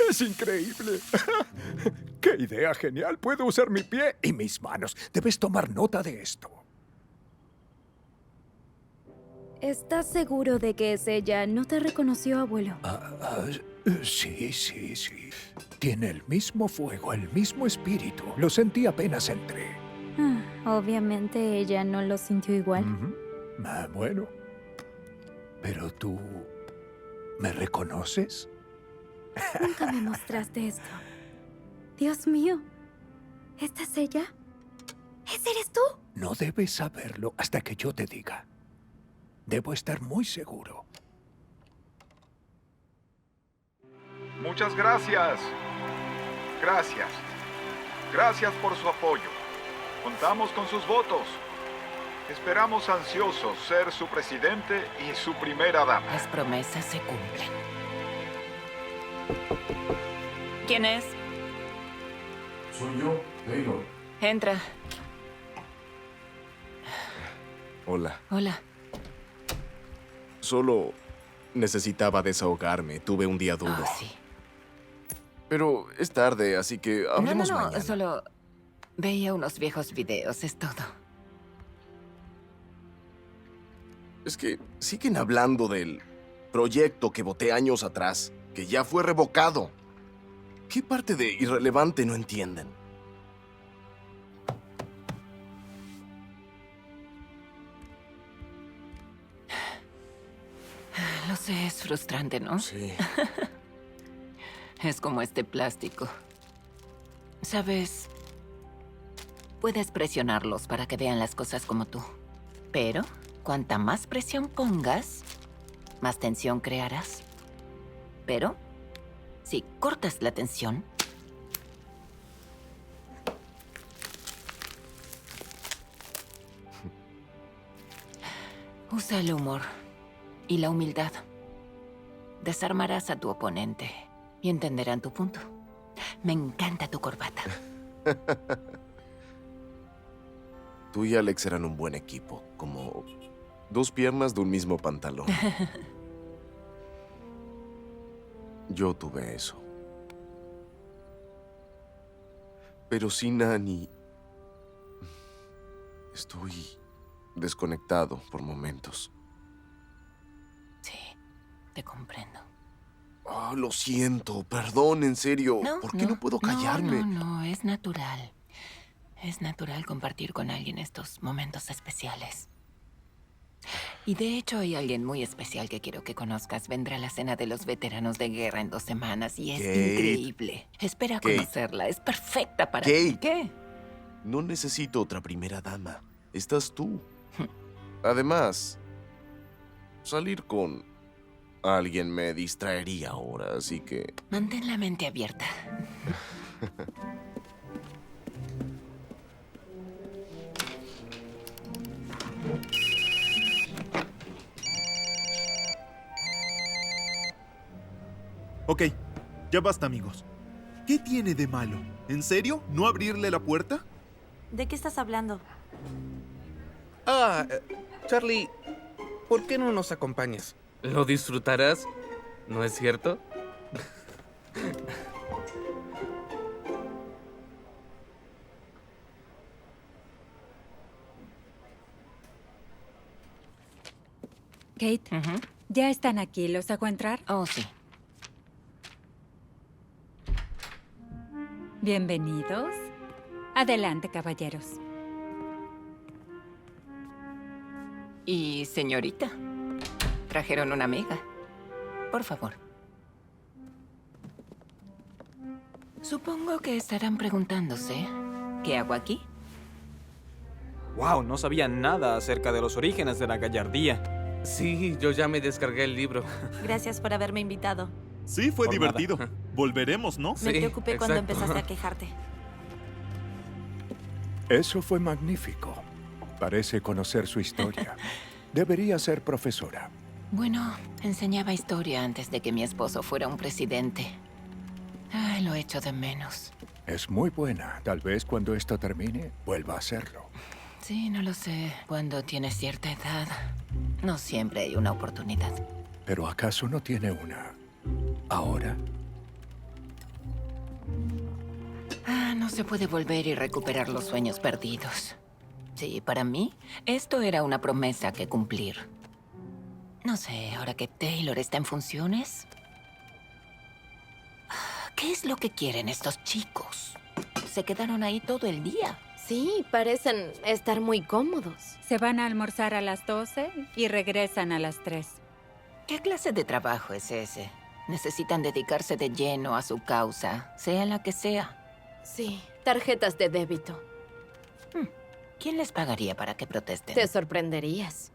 ¡Es increíble! ¡Qué idea genial! Puedo usar mi pie y mis manos. Debes tomar nota de esto. ¿Estás seguro de que es ella? ¿No te reconoció, abuelo? Sí. Tiene el mismo fuego, el mismo espíritu. Lo sentí apenas entré. Obviamente ella no lo sintió igual. Bueno. Pero tú... ¿me reconoces? Nunca me mostraste esto. Dios mío. ¿Esta es ella? ¿Ese eres tú? No debes saberlo hasta que yo te diga. Debo estar muy seguro. Muchas gracias. Gracias. Gracias por su apoyo. Contamos con sus votos. Esperamos ansiosos ser su presidente y su primera dama. Las promesas se cumplen. ¿Quién es? Soy yo, Taylor. Entra. Hola. Hola. Solo necesitaba desahogarme. Tuve un día duro. Sí. Pero es tarde, así que hablemos No, mañana. solo veía unos viejos videos, es todo. Es que siguen hablando del proyecto que voté años atrás, que ya fue revocado. ¿Qué parte de irrelevante no entienden? Lo sé, es frustrante, ¿no? Sí. Es como este plástico. ¿Sabes? Puedes presionarlos para que vean las cosas como tú. Pero, cuanta más presión pongas, más tensión crearás. Pero, si cortas la tensión, Usa el humor y la humildad. Desarmarás a tu oponente y entenderán tu punto. Me encanta tu corbata. Tú y Alex eran un buen equipo, como dos piernas de un mismo pantalón. Yo tuve eso. Pero sin Annie, estoy desconectado por momentos. Sí, te comprendo. Oh, lo siento, perdón, en serio. ¿Por qué no puedo callarme? No, es natural. Es natural compartir con alguien estos momentos especiales. Y de hecho hay alguien muy especial que quiero que conozcas. Vendrá a la cena de los veteranos de guerra en 2 semanas y es increíble. Espera conocerla, es perfecta para ti. ¿Qué? No necesito otra primera dama. Estás tú. Además, salir con alguien me distraería ahora, así que... Mantén la mente abierta. Ok, ya basta, amigos. ¿Qué tiene de malo? ¿En serio? ¿No abrirle la puerta? ¿De qué estás hablando? Charlie, ¿por qué no nos acompañas? Lo disfrutarás, ¿no es cierto? Kate, ya están aquí. ¿Los hago entrar? Oh, sí. Bienvenidos. Adelante, caballeros. Y señorita, trajeron una amiga. Por favor. Supongo que estarán preguntándose, ¿qué hago aquí? Wow, no sabía nada acerca de los orígenes de la gallardía. Sí, yo ya me descargué el libro. Gracias por haberme invitado. Sí, fue Por divertido. nada. Volveremos, ¿no? Me preocupé cuando empezaste a quejarte. Eso fue magnífico. Parece conocer su historia. Debería ser profesora. Bueno, enseñaba historia antes de que mi esposo fuera un presidente. Ay, lo echo de menos. Es muy buena. Tal vez cuando esto termine, vuelva a hacerlo. Sí, no lo sé. Cuando tienes cierta edad, no siempre hay una oportunidad. ¿Pero acaso no tiene una ahora? No se puede volver y recuperar los sueños perdidos. Sí, para mí, esto era una promesa que cumplir. No sé, ahora que Taylor está en funciones... ¿Qué es lo que quieren estos chicos? Se quedaron ahí todo el día. Sí, parecen estar muy cómodos. Se van a almorzar a las 12 y regresan a las 3. ¿Qué clase de trabajo es ese? Necesitan dedicarse de lleno a su causa, sea la que sea. Sí, tarjetas de débito. ¿Quién les pagaría para que protesten? Te sorprenderías.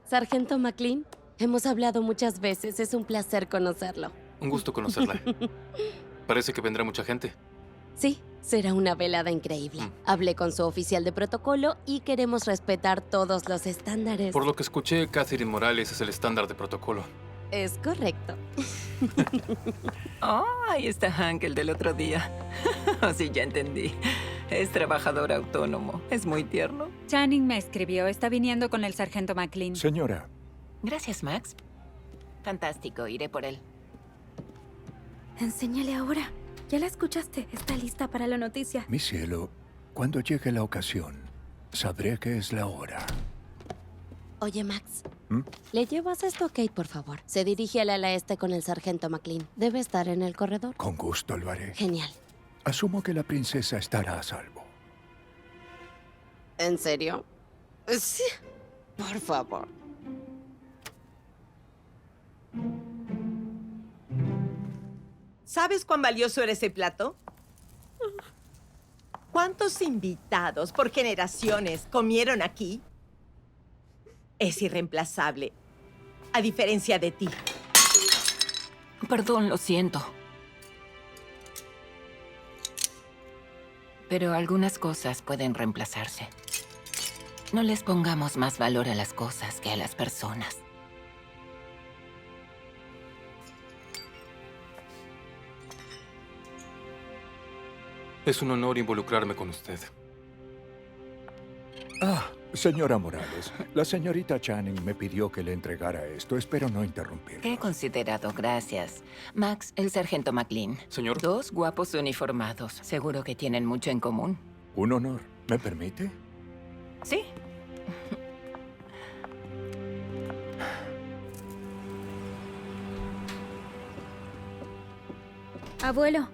Sargento McLean, hemos hablado muchas veces. Es un placer conocerlo. Un gusto conocerla. Parece que vendrá mucha gente. Sí, será una velada increíble. Hablé con su oficial de protocolo y queremos respetar todos los estándares. Por lo que escuché, Katherine Morales es el estándar de protocolo. Es correcto. Oh, ahí está Hank, el del otro día. Sí, ya entendí. Es trabajador autónomo. Es muy tierno. Channing me escribió. Está viniendo con el sargento McLean. Señora. Gracias, Max. Fantástico, iré por él. Enséñale ahora. Ya la escuchaste. Está lista para la noticia. Mi cielo, cuando llegue la ocasión, sabré que es la hora. Oye, Max. ¿Le llevas esto a Kate, por favor? Se dirige al ala este con el sargento McLean. Debe estar en el corredor. Con gusto lo haré. Genial. Asumo que la princesa estará a salvo. ¿En serio? Sí. Por favor. ¿Sabes cuán valioso era ese plato? ¿Cuántos invitados por generaciones comieron aquí? Es irreemplazable, a diferencia de ti. Perdón, lo siento. Pero algunas cosas pueden reemplazarse. No les pongamos más valor a las cosas que a las personas. Es un honor involucrarme con usted. Señora Morales, la señorita Channing me pidió que le entregara esto. Espero no interrumpir. Qué considerado, gracias. Max, el sargento McLean. Señor. 2 guapos uniformados. Seguro que tienen mucho en común. Un honor. ¿Me permite? Sí. Abuelo.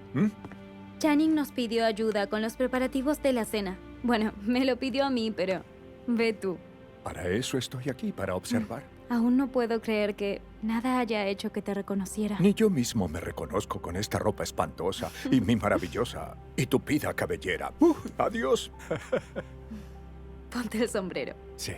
Channing nos pidió ayuda con los preparativos de la cena. Bueno, me lo pidió a mí, pero ve tú. Para eso estoy aquí, para observar. Aún no puedo creer que nada haya hecho que te reconociera. Ni yo mismo me reconozco con esta ropa espantosa y mi maravillosa y tupida cabellera. Adiós. Ponte el sombrero. Sí.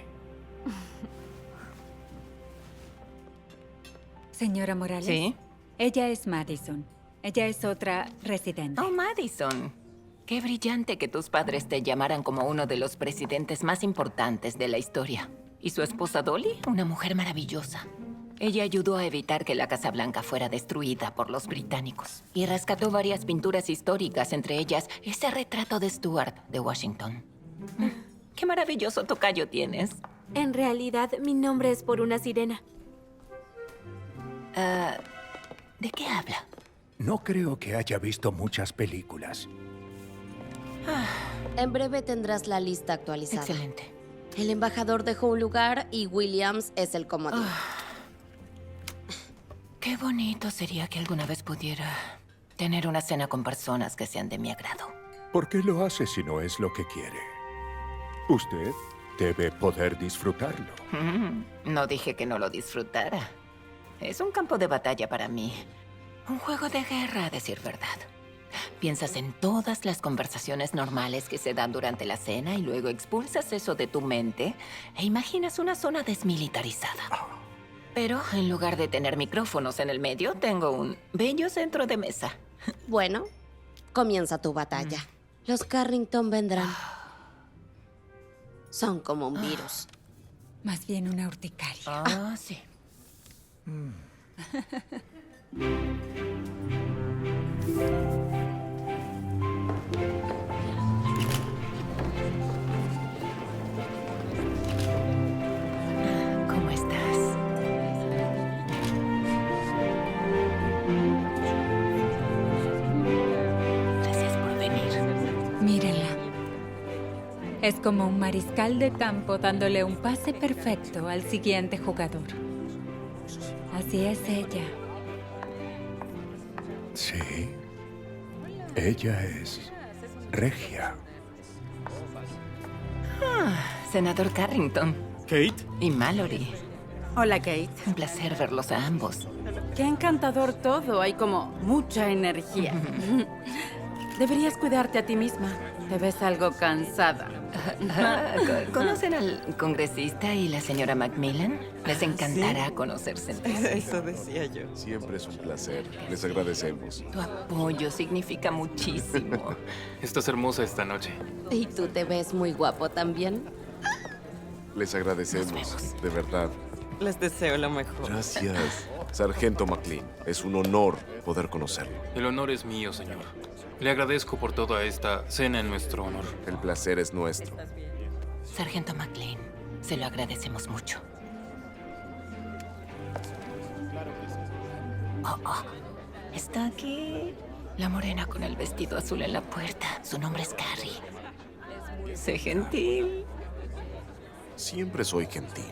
Señora Morales. ¿Sí? Ella es Madison. Ella es otra residente. Oh, Madison. Qué brillante que tus padres te llamaran como uno de los presidentes más importantes de la historia. ¿Y su esposa Dolly? Una mujer maravillosa. Ella ayudó a evitar que la Casa Blanca fuera destruida por los británicos. Y rescató varias pinturas históricas, entre ellas ese retrato de Stuart de Washington. ¡Qué maravilloso tocayo tienes! En realidad, mi nombre es por una sirena. ¿De qué habla? No creo que haya visto muchas películas. En breve tendrás la lista actualizada. Excelente. El embajador dejó un lugar y Williams es el comodín. Qué bonito sería que alguna vez pudiera tener una cena con personas que sean de mi agrado. ¿Por qué lo hace si no es lo que quiere? Usted debe poder disfrutarlo. No dije que no lo disfrutara. Es un campo de batalla para mí. Un juego de guerra, a decir verdad. Piensas en todas las conversaciones normales que se dan durante la cena y luego expulsas eso de tu mente e imaginas una zona desmilitarizada. Pero en lugar de tener micrófonos en el medio, tengo un bello centro de mesa. Bueno, comienza tu batalla. Los Carrington vendrán. Son como un virus. Más bien una urticaria. Sí. ¿Cómo estás? Gracias por venir. Mírenla. Es como un mariscal de campo dándole un pase perfecto al siguiente jugador. Así es ella. Sí. Ella es regia. Senador Carrington. ¿Kate? Y Mallory. Hola, Kate. Un placer verlos a ambos. Qué encantador todo. Hay como mucha energía. Deberías cuidarte a ti misma. Te ves algo cansada. ¿Conocen al congresista y la señora Macmillan? Les encantará conocerse entre sí. Eso decía yo. Siempre es un placer. Les agradecemos. Tu apoyo significa muchísimo. Estás hermosa esta noche. Y tú te ves muy guapo también. Les agradecemos, de verdad. Les deseo lo mejor. Gracias. Sargento McLean, es un honor poder conocerlo. El honor es mío, señor. Le agradezco por toda esta cena en nuestro honor. El placer es nuestro. Sargento McLean, se lo agradecemos mucho. Está aquí la morena con el vestido azul en la puerta. Su nombre es Carrie. Sé gentil. Siempre soy gentil.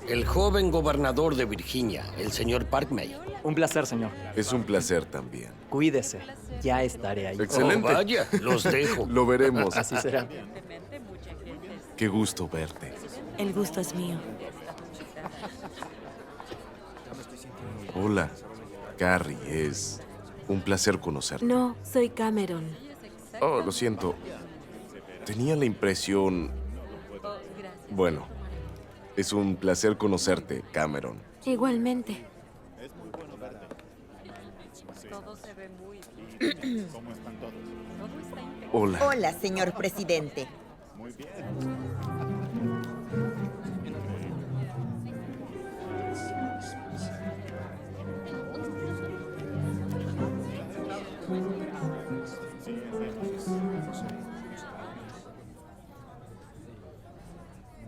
El joven gobernador de Virginia, el señor Parkmay. Un placer, señor. Es un placer también. Cuídese. Ya estaré ahí. Excelente. Oh, vaya, los dejo. Lo veremos. Así será. Qué gusto verte. El gusto es mío. Hola, Carrie. Es un placer conocerte. No, soy Cameron. Oh, lo siento. Tenía la impresión... Bueno, es un placer conocerte, Cameron. Igualmente. Todo se ve muy bien. ¿Cómo están todos? Hola. Hola, señor presidente. Muy bien.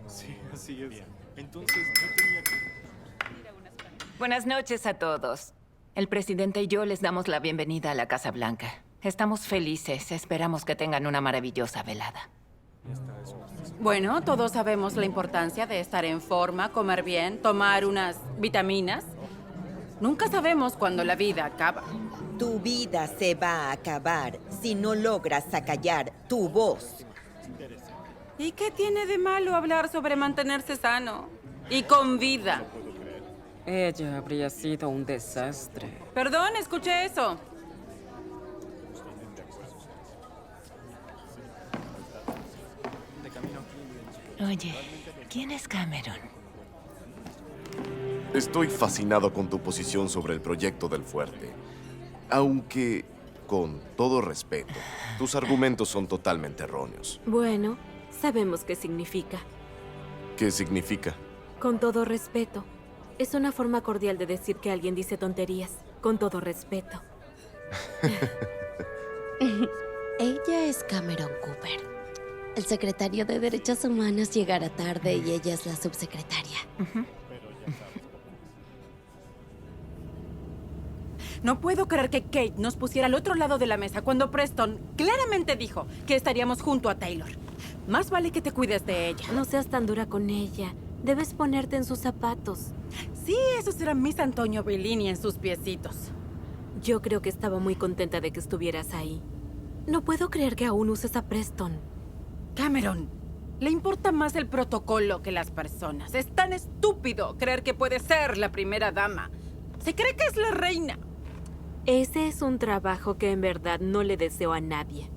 Sí, así es. Entonces, no tenía que... Buenas noches a todos. El presidente y yo les damos la bienvenida a la Casa Blanca. Estamos felices. Esperamos que tengan una maravillosa velada. Bueno, todos sabemos la importancia de estar en forma, comer bien, tomar unas vitaminas. Nunca sabemos cuándo la vida acaba. Tu vida se va a acabar si no logras acallar tu voz. ¿Y qué tiene de malo hablar sobre mantenerse sano y con vida? Ella habría sido un desastre. Perdón, escuché eso. Oye, ¿quién es Cameron? Estoy fascinado con tu posición sobre el proyecto del fuerte. Aunque, con todo respeto, tus argumentos son totalmente erróneos. Bueno, sabemos qué significa. ¿Qué significa? Con todo respeto. Es una forma cordial de decir que alguien dice tonterías. Con todo respeto. Ella es Cameron Cooper. El secretario de Derechos Humanos llegará tarde y ella es la subsecretaria. No puedo creer que Kate nos pusiera al otro lado de la mesa cuando Preston claramente dijo que estaríamos junto a Taylor. Más vale que te cuides de ella. No seas tan dura con ella. Debes ponerte en sus zapatos. Sí, eso será Miss Antonio Bellini en sus piecitos. Yo creo que estaba muy contenta de que estuvieras ahí. No puedo creer que aún uses a Preston. Cameron, le importa más el protocolo que las personas. Es tan estúpido creer que puede ser la primera dama. Se cree que es la reina. Ese es un trabajo que en verdad no le deseo a nadie.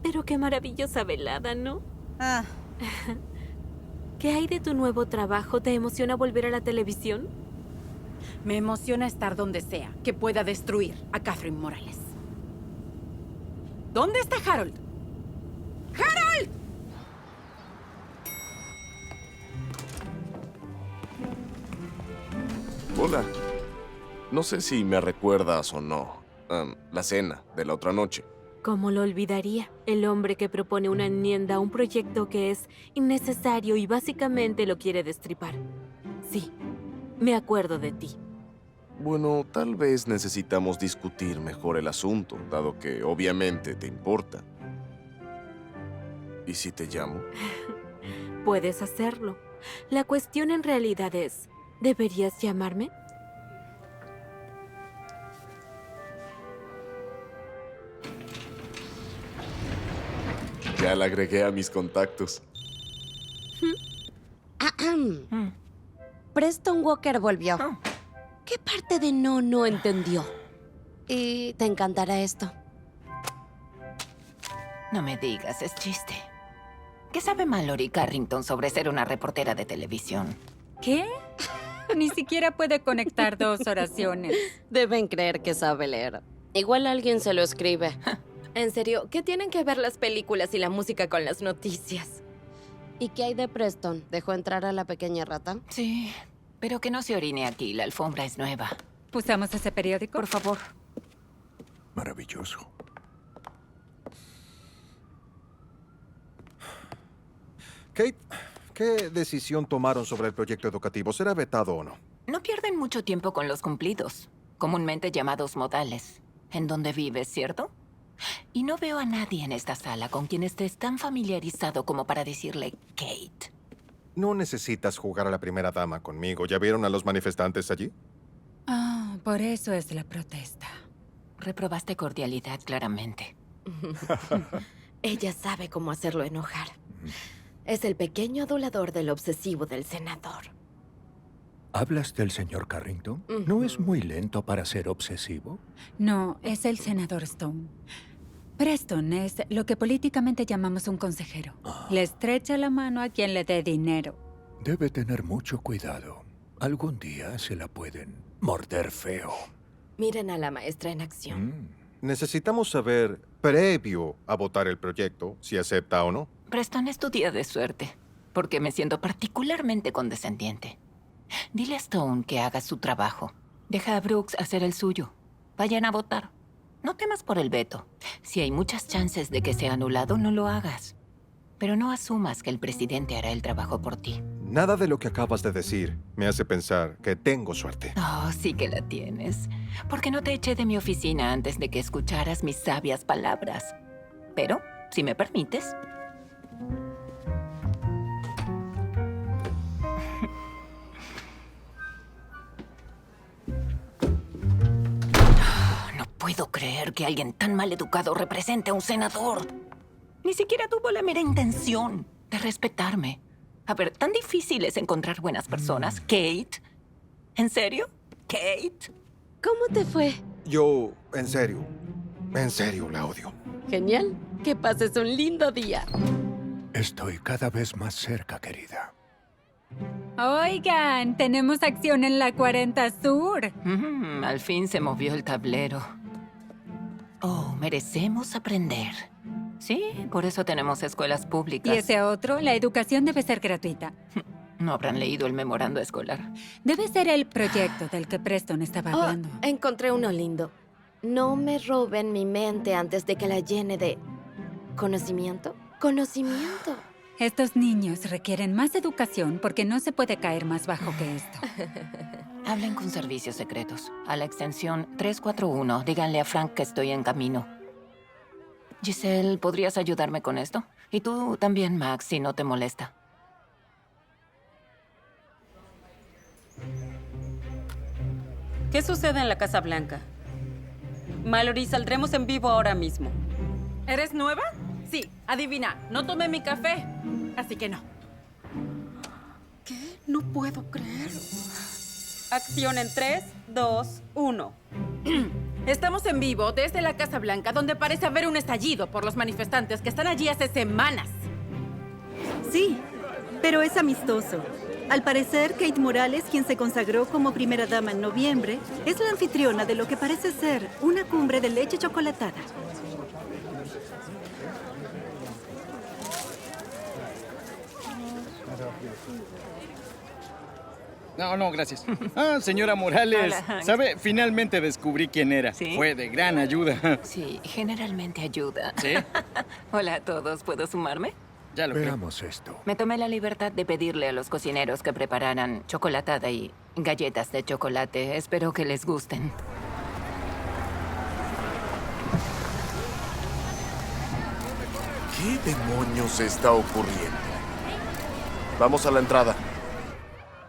Pero qué maravillosa velada, ¿no? Ah. ¿Qué hay de tu nuevo trabajo? ¿Te emociona volver a la televisión? Me emociona estar donde sea que pueda destruir a Katherine Morales. ¿Dónde está Harold? ¡Harold! Hola. No sé si me recuerdas o no. La cena de la otra noche. ¿Cómo lo olvidaría? El hombre que propone una enmienda a un proyecto que es innecesario y básicamente lo quiere destripar. Sí, me acuerdo de ti. Bueno, tal vez necesitamos discutir mejor el asunto, dado que obviamente te importa. ¿Y si te llamo? Puedes hacerlo. La cuestión en realidad es, ¿deberías llamarme? Ya la agregué a mis contactos. Preston Walker volvió. ¿Qué parte de no entendió? Y te encantará esto. No me digas, es chiste. ¿Qué sabe Mallory Carrington sobre ser una reportera de televisión? ¿Qué? Ni siquiera puede conectar dos oraciones. Deben creer que sabe leer. Igual alguien se lo escribe. En serio, ¿qué tienen que ver las películas y la música con las noticias? ¿Y qué hay de Preston? ¿Dejó entrar a la pequeña rata? Sí, pero que no se orine aquí, la alfombra es nueva. ¿Usamos ese periódico? Por favor. Maravilloso. Kate, ¿qué decisión tomaron sobre el proyecto educativo? ¿Será vetado o no? No pierden mucho tiempo con los cumplidos, comúnmente llamados modales. ¿En dónde vives, cierto? Y no veo a nadie en esta sala con quien estés tan familiarizado como para decirle Kate. No necesitas jugar a la primera dama conmigo. ¿Ya vieron a los manifestantes allí? Ah, por eso es la protesta. Reprobaste cordialidad, claramente. Ella sabe cómo hacerlo enojar. Es el pequeño adulador del obsesivo del senador. ¿Hablas del señor Carrington? ¿No es muy lento para ser obsesivo? No, es el senador Stone. Preston es lo que políticamente llamamos un consejero. Le estrecha la mano a quien le dé dinero. Debe tener mucho cuidado. Algún día se la pueden morder feo. Miren a la maestra en acción. Necesitamos saber, previo a votar el proyecto, si acepta o no. Preston, es tu día de suerte, porque me siento particularmente condescendiente. Dile a Stone que haga su trabajo. Deja a Brooks hacer el suyo. Vayan a votar. No temas por el veto. Si hay muchas chances de que sea anulado, no lo hagas. Pero no asumas que el presidente hará el trabajo por ti. Nada de lo que acabas de decir me hace pensar que tengo suerte. Oh, sí que la tienes. Porque no te eché de mi oficina antes de que escucharas mis sabias palabras. Pero, si me permites... No puedo creer que alguien tan mal educado represente a un senador. Ni siquiera tuvo la mera intención de respetarme. A ver, ¿tan difícil es encontrar buenas personas, Kate? ¿En serio? ¿Kate? ¿Cómo te fue? Yo, en serio la odio. Genial. Que pases un lindo día. Estoy cada vez más cerca, querida. Oigan, tenemos acción en la 40 Sur. Al fin se movió el tablero. Oh, merecemos aprender. Sí, por eso tenemos escuelas públicas. Y ese otro, la educación debe ser gratuita. No habrán leído el memorando escolar. Debe ser el proyecto del que Preston estaba hablando. Encontré uno lindo. No me roben mi mente antes de que la llene de... ¿conocimiento? ¡Conocimiento! Estos niños requieren más educación porque no se puede caer más bajo que esto. Hablen con servicios secretos. A la extensión 341, díganle a Frank que estoy en camino. Giselle, ¿podrías ayudarme con esto? Y tú también, Max, si no te molesta. ¿Qué sucede en la Casa Blanca? Mallory, saldremos en vivo ahora mismo. ¿Eres nueva? Sí, adivina, no tomé mi café, así que no. ¿Qué? No puedo creer. Acción en 3, 2, 1. Estamos en vivo desde la Casa Blanca, donde parece haber un estallido por los manifestantes que están allí hace semanas. Sí, pero es amistoso. Al parecer, Kate Morales, quien se consagró como primera dama en noviembre, es la anfitriona de lo que parece ser una cumbre de leche chocolatada. No, gracias. Señora Morales. Hola, Hank. ¿Sabe? Finalmente descubrí quién era. ¿Sí? Fue de gran ayuda. Sí, generalmente ayuda. ¿Sí? Hola a todos, ¿puedo sumarme? Ya lo Veamos esto. Me tomé la libertad de pedirle a los cocineros que prepararan chocolatada y galletas de chocolate. Espero que les gusten. ¿Qué demonios está ocurriendo? Vamos a la entrada.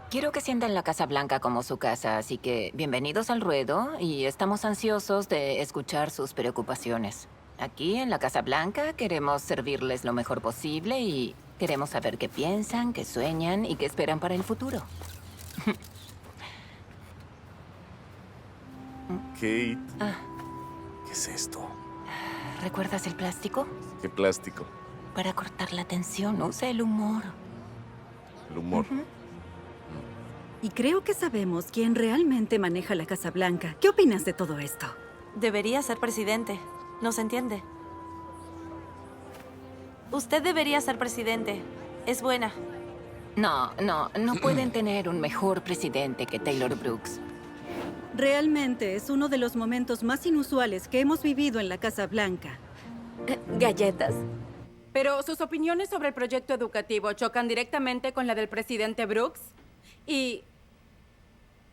Quiero que sientan la Casa Blanca como su casa, así que bienvenidos al ruedo y estamos ansiosos de escuchar sus preocupaciones. Aquí en la Casa Blanca queremos servirles lo mejor posible y queremos saber qué piensan, qué sueñan y qué esperan para el futuro. Kate, ¿qué es esto? ¿Recuerdas el plástico? ¿Qué plástico? Para cortar la tensión, usa el humor. El humor. Y creo que sabemos quién realmente maneja la Casa Blanca. ¿Qué opinas de todo esto? Debería ser presidente. ¿No se entiende? Usted debería ser presidente. Es buena. No pueden tener un mejor presidente que Taylor Brooks. Realmente es uno de los momentos más inusuales que hemos vivido en la Casa Blanca. ¿Galletas? Pero sus opiniones sobre el proyecto educativo chocan directamente con la del presidente Brooks. Y...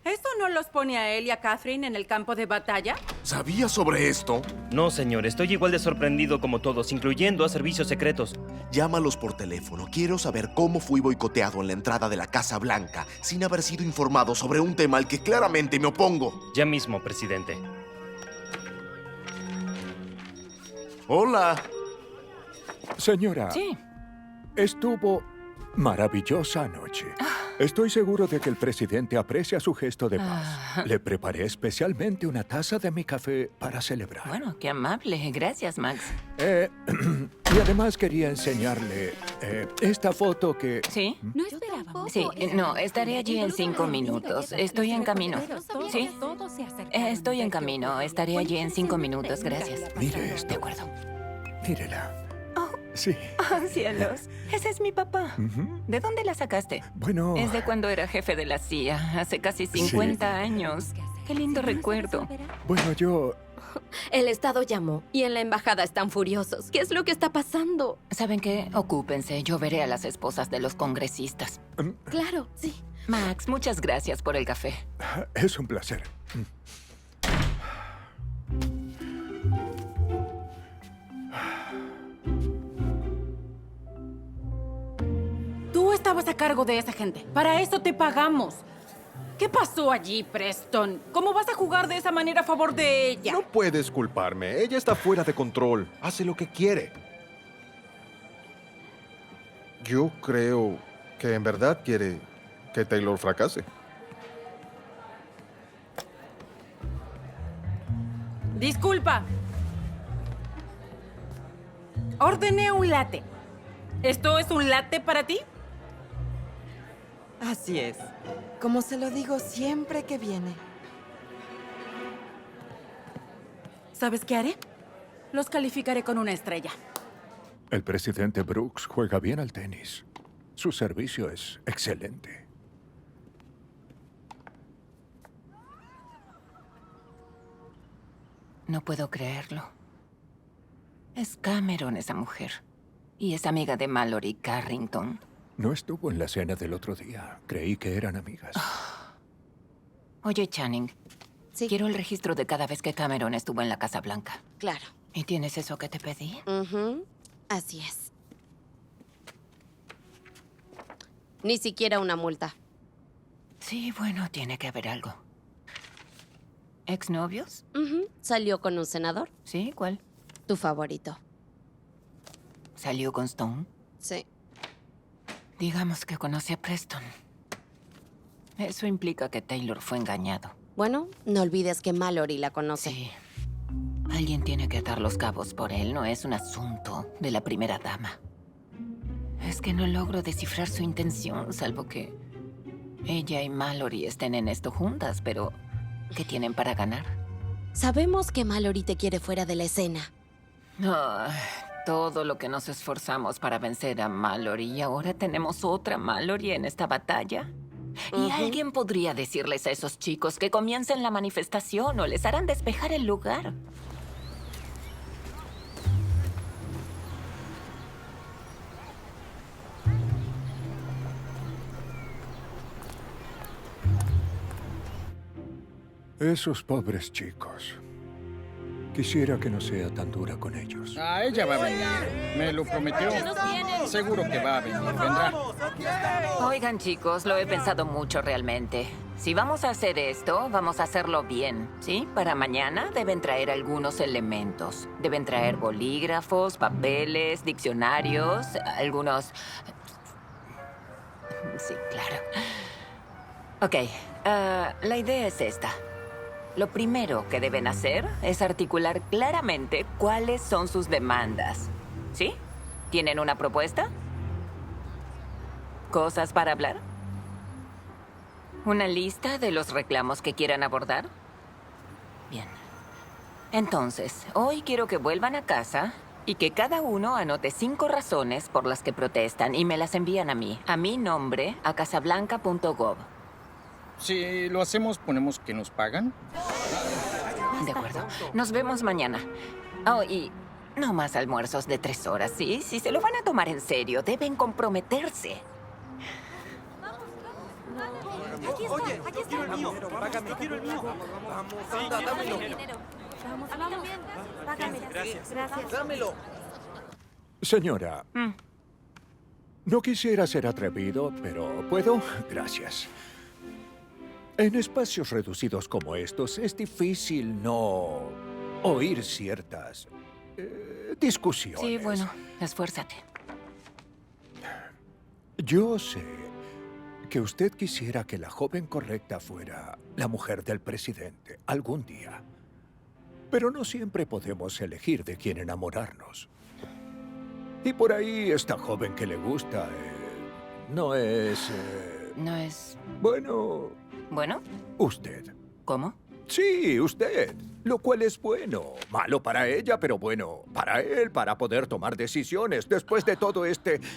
¿eso no los pone a él y a Katherine en el campo de batalla? ¿Sabías sobre esto? No, señor. Estoy igual de sorprendido como todos, incluyendo a servicios secretos. Llámalos por teléfono. Quiero saber cómo fui boicoteado en la entrada de la Casa Blanca sin haber sido informado sobre un tema al que claramente me opongo. Ya mismo, presidente. Hola. Señora. Sí. Estuvo maravillosa anoche. Estoy seguro de que el presidente aprecia su gesto de paz. Le preparé especialmente una taza de mi café para celebrar. Bueno, qué amable. Gracias, Max. Y además quería enseñarle esta foto que... ¿Sí? No esperábamos. Sí, no, estaré allí en 5 minutos. Estoy en camino. ¿Sí? Estoy en camino. Estaré allí en 5 minutos. Gracias. Mire esto. De acuerdo. Mírela. Sí. Oh, cielos. Ese es mi papá. ¿De dónde la sacaste? Bueno... Es de cuando era jefe de la CIA, hace casi 50 años. Qué lindo recuerdo. Bueno, yo... El Estado llamó y en la embajada están furiosos. ¿Qué es lo que está pasando? ¿Saben qué? Ocúpense. Yo veré a las esposas de los congresistas. Claro, sí. Max, muchas gracias por el café. Es un placer. Tú estabas a cargo de esa gente. Para eso te pagamos. ¿Qué pasó allí, Preston? ¿Cómo vas a jugar de esa manera a favor de ella? No puedes culparme. Ella está fuera de control. Hace lo que quiere. Yo creo que en verdad quiere que Taylor fracase. Disculpa. Ordené un latte. ¿Esto es un latte para ti? Así es. Como se lo digo siempre que viene. ¿Sabes qué haré? Los calificaré con una estrella. El presidente Brooks juega bien al tenis. Su servicio es excelente. No puedo creerlo. Es Cameron esa mujer. Y es amiga de Mallory Carrington. No estuvo en la cena del otro día. Creí que eran amigas. Oye, Channing. Sí. Quiero el registro de cada vez que Cameron estuvo en la Casa Blanca. Claro. ¿Y tienes eso que te pedí? Así es. Ni siquiera una multa. Sí, bueno, tiene que haber algo. ¿Exnovios? ¿Salió con un senador? Sí, ¿cuál? Tu favorito. ¿Salió con Stone? Sí. Digamos que conoce a Preston. Eso implica que Taylor fue engañado. Bueno, no olvides que Mallory la conoce. Sí. Alguien tiene que atar los cabos por él. No es un asunto de la primera dama. Es que no logro descifrar su intención, salvo que ella y Mallory estén en esto juntas, pero ¿qué tienen para ganar? Sabemos que Mallory te quiere fuera de la escena. Todo lo que nos esforzamos para vencer a Mallory y ahora tenemos otra Mallory en esta batalla. Y alguien podría decirles a esos chicos que comiencen la manifestación o les harán despejar el lugar. Esos pobres chicos. Quisiera que no sea tan dura con ellos. Ella va a venir. Me lo prometió. Seguro que va a venir. Vendrá. Oigan, chicos, lo he pensado mucho realmente. Si vamos a hacer esto, vamos a hacerlo bien, ¿sí? Para mañana deben traer algunos elementos. Deben traer bolígrafos, papeles, diccionarios, algunos... Sí, claro. Ok, la idea es esta. Lo primero que deben hacer es articular claramente cuáles son sus demandas. ¿Sí? ¿Tienen una propuesta? ¿Cosas para hablar? ¿Una lista de los reclamos que quieran abordar? Bien. Entonces, hoy quiero que vuelvan a casa y que cada uno anote 5 razones por las que protestan y me las envían a mí, a mi nombre, a casablanca.gov. Si lo hacemos, ponemos que nos pagan. De acuerdo. Nos vemos mañana. Oh, y no más almuerzos de 3 horas, ¿sí? Si se lo van a tomar en serio, deben comprometerse. Oye, quiero el mío. Págame, quiero el mío. Vamos, anda, dámelo. Gracias. Dámelo. Señora, no quisiera ser atrevido, pero ¿puedo? Gracias. En espacios reducidos como estos es difícil no oír ciertas discusiones. Sí, bueno, esfuérzate. Yo sé que usted quisiera que la joven correcta fuera la mujer del presidente algún día. Pero no siempre podemos elegir de quién enamorarnos. Y por ahí esta joven que le gusta no es... No es... Bueno... ¿Bueno? Usted. ¿Cómo? Sí, usted. Lo cual es bueno. Malo para ella, pero bueno para él, para poder tomar decisiones. Después de todo,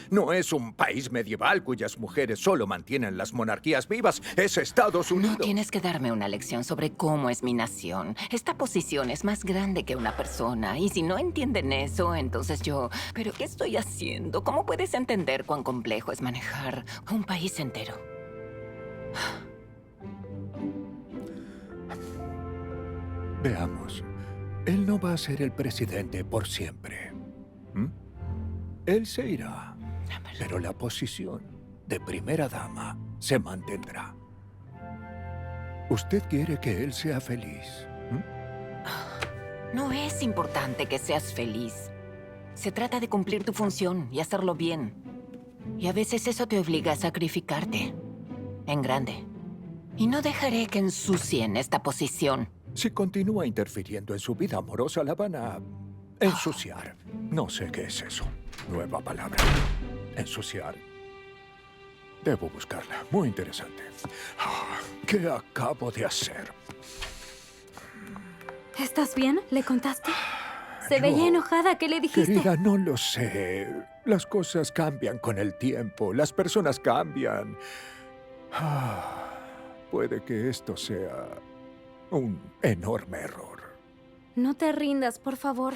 no es un país medieval cuyas mujeres solo mantienen las monarquías vivas. Es Estados Unidos. No tienes que darme una lección sobre cómo es mi nación. Esta posición es más grande que una persona. Y si no entienden eso, entonces yo... ¿Pero qué estoy haciendo? ¿Cómo puedes entender cuán complejo es manejar un país entero? Veamos. Él no va a ser el presidente por siempre. Él se irá. Pero la posición de primera dama se mantendrá. Usted quiere que él sea feliz. No es importante que seas feliz. Se trata de cumplir tu función y hacerlo bien. Y a veces eso te obliga a sacrificarte. En grande. Y no dejaré que ensucien esta posición. Si continúa interfiriendo en su vida amorosa, la van a ensuciar. No sé qué es eso. Nueva palabra. Ensuciar. Debo buscarla. Muy interesante. ¿Qué acabo de hacer? ¿Estás bien? ¿Le contaste? Se veía enojada. ¿Qué le dijiste? Querida, no lo sé. Las cosas cambian con el tiempo. Las personas cambian. Puede que esto sea un enorme error. No te rindas, por favor.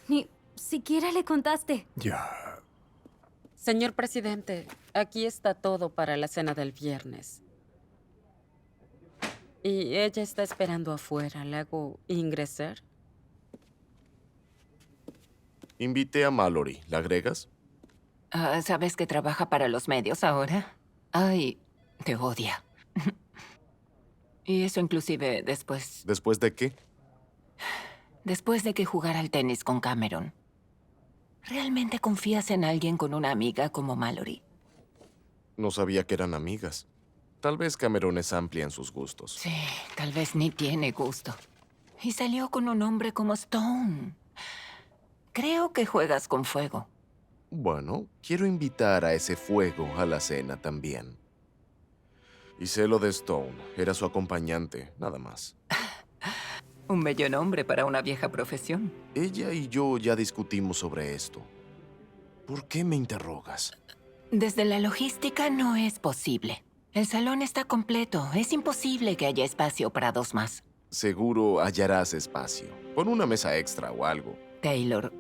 Ni siquiera le contaste. Ya. Señor presidente, aquí está todo para la cena del viernes. Y ella está esperando afuera. ¿Le hago ingresar? Invité a Mallory. ¿La agregas? ¿Sabes que trabaja para los medios ahora? Ay, te odia. Y eso inclusive después... ¿Después de qué? Después de que jugara al tenis con Cameron. ¿Realmente confías en alguien con una amiga como Mallory? No sabía que eran amigas. Tal vez Cameron es amplia en sus gustos. Sí, tal vez ni tiene gusto. Y salió con un hombre como Stone. Creo que juegas con fuego. Bueno, quiero invitar a ese fuego a la cena también. Y sé lo de Stone. Era su acompañante, nada más. Un bello nombre para una vieja profesión. Ella y yo ya discutimos sobre esto. ¿Por qué me interrogas? Desde la logística no es posible. El salón está completo. Es imposible que haya espacio para dos más. Seguro hallarás espacio. Pon una mesa extra o algo. Taylor,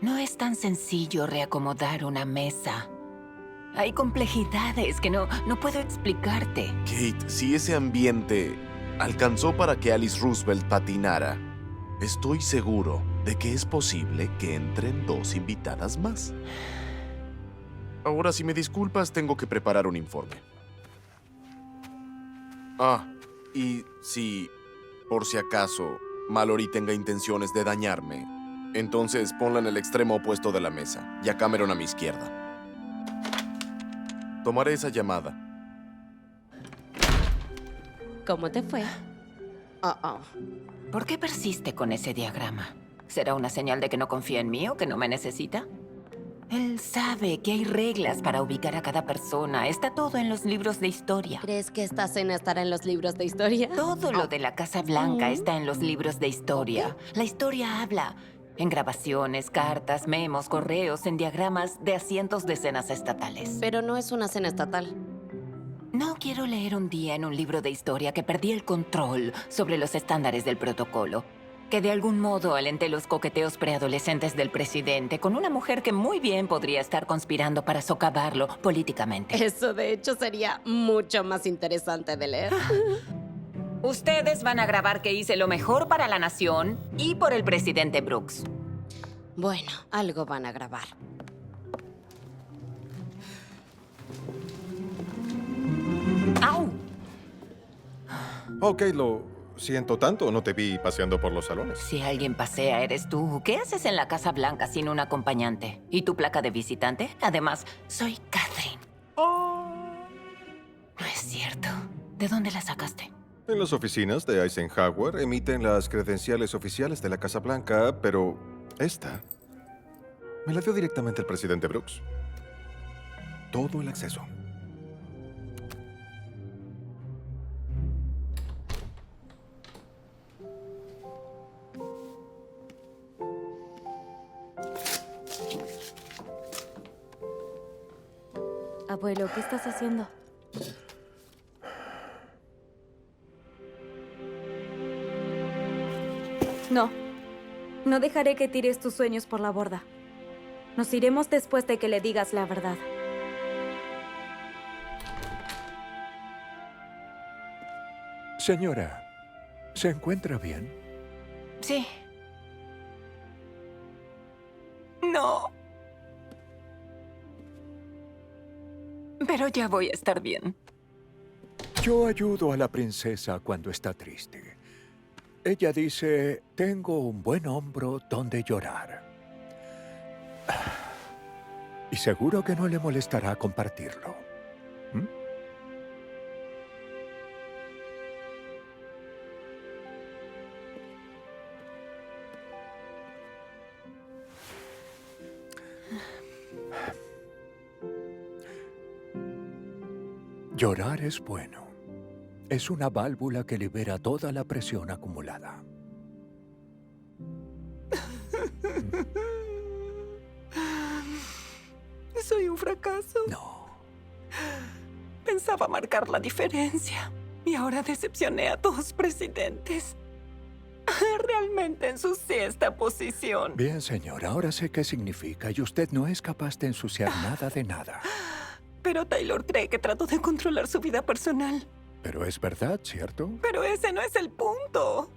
no es tan sencillo reacomodar una mesa. Hay complejidades que no puedo explicarte. Kate, si ese ambiente alcanzó para que Alice Roosevelt patinara, estoy seguro de que es posible que entren dos invitadas más. Ahora, si me disculpas, tengo que preparar un informe. Y si, por si acaso, Mallory tenga intenciones de dañarme, entonces ponla en el extremo opuesto de la mesa y a Cameron a mi izquierda. Tomaré esa llamada. ¿Cómo te fue? ¿Por qué persiste con ese diagrama? ¿Será una señal de que no confía en mí o que no me necesita? Él sabe que hay reglas para ubicar a cada persona. Está todo en los libros de historia. ¿Crees que esta cena estará en los libros de historia? Todo lo de la Casa Blanca está en los libros de historia. La historia habla. En grabaciones, cartas, memos, correos, en diagramas de cientos de cenas estatales. Pero no es una cena estatal. No quiero leer un día en un libro de historia que perdí el control sobre los estándares del protocolo. Que de algún modo alenté los coqueteos preadolescentes del presidente con una mujer que muy bien podría estar conspirando para socavarlo políticamente. Eso de hecho sería mucho más interesante de leer. Ustedes van a grabar que hice lo mejor para la nación y por el presidente Brooks. Bueno, algo van a grabar. ¡Au! Ok, lo siento tanto. No te vi paseando por los salones. Si alguien pasea, eres tú. ¿Qué haces en la Casa Blanca sin un acompañante? ¿Y tu placa de visitante? Además, soy Katherine. No es cierto. ¿De dónde la sacaste? En las oficinas de Eisenhower emiten las credenciales oficiales de la Casa Blanca, pero esta me la dio directamente el presidente Brooks. Todo el acceso. Abuelo, ¿qué estás haciendo? No. No dejaré que tires tus sueños por la borda. Nos iremos después de que le digas la verdad. Señora, ¿se encuentra bien? Sí. No. Pero ya voy a estar bien. Yo ayudo a la princesa cuando está triste. Ella dice, tengo un buen hombro donde llorar. Y seguro que no le molestará compartirlo. ¿Mm? Llorar es bueno. Es una válvula que libera toda la presión acumulada. Soy un fracaso. No. Pensaba marcar la diferencia. Y ahora decepcioné a 2 presidentes. Realmente ensucié esta posición. Bien, señora, ahora sé qué significa y usted no es capaz de ensuciar nada de nada. Pero Taylor cree que trato de controlar su vida personal. Pero es verdad, ¿cierto? Pero ese no es el punto.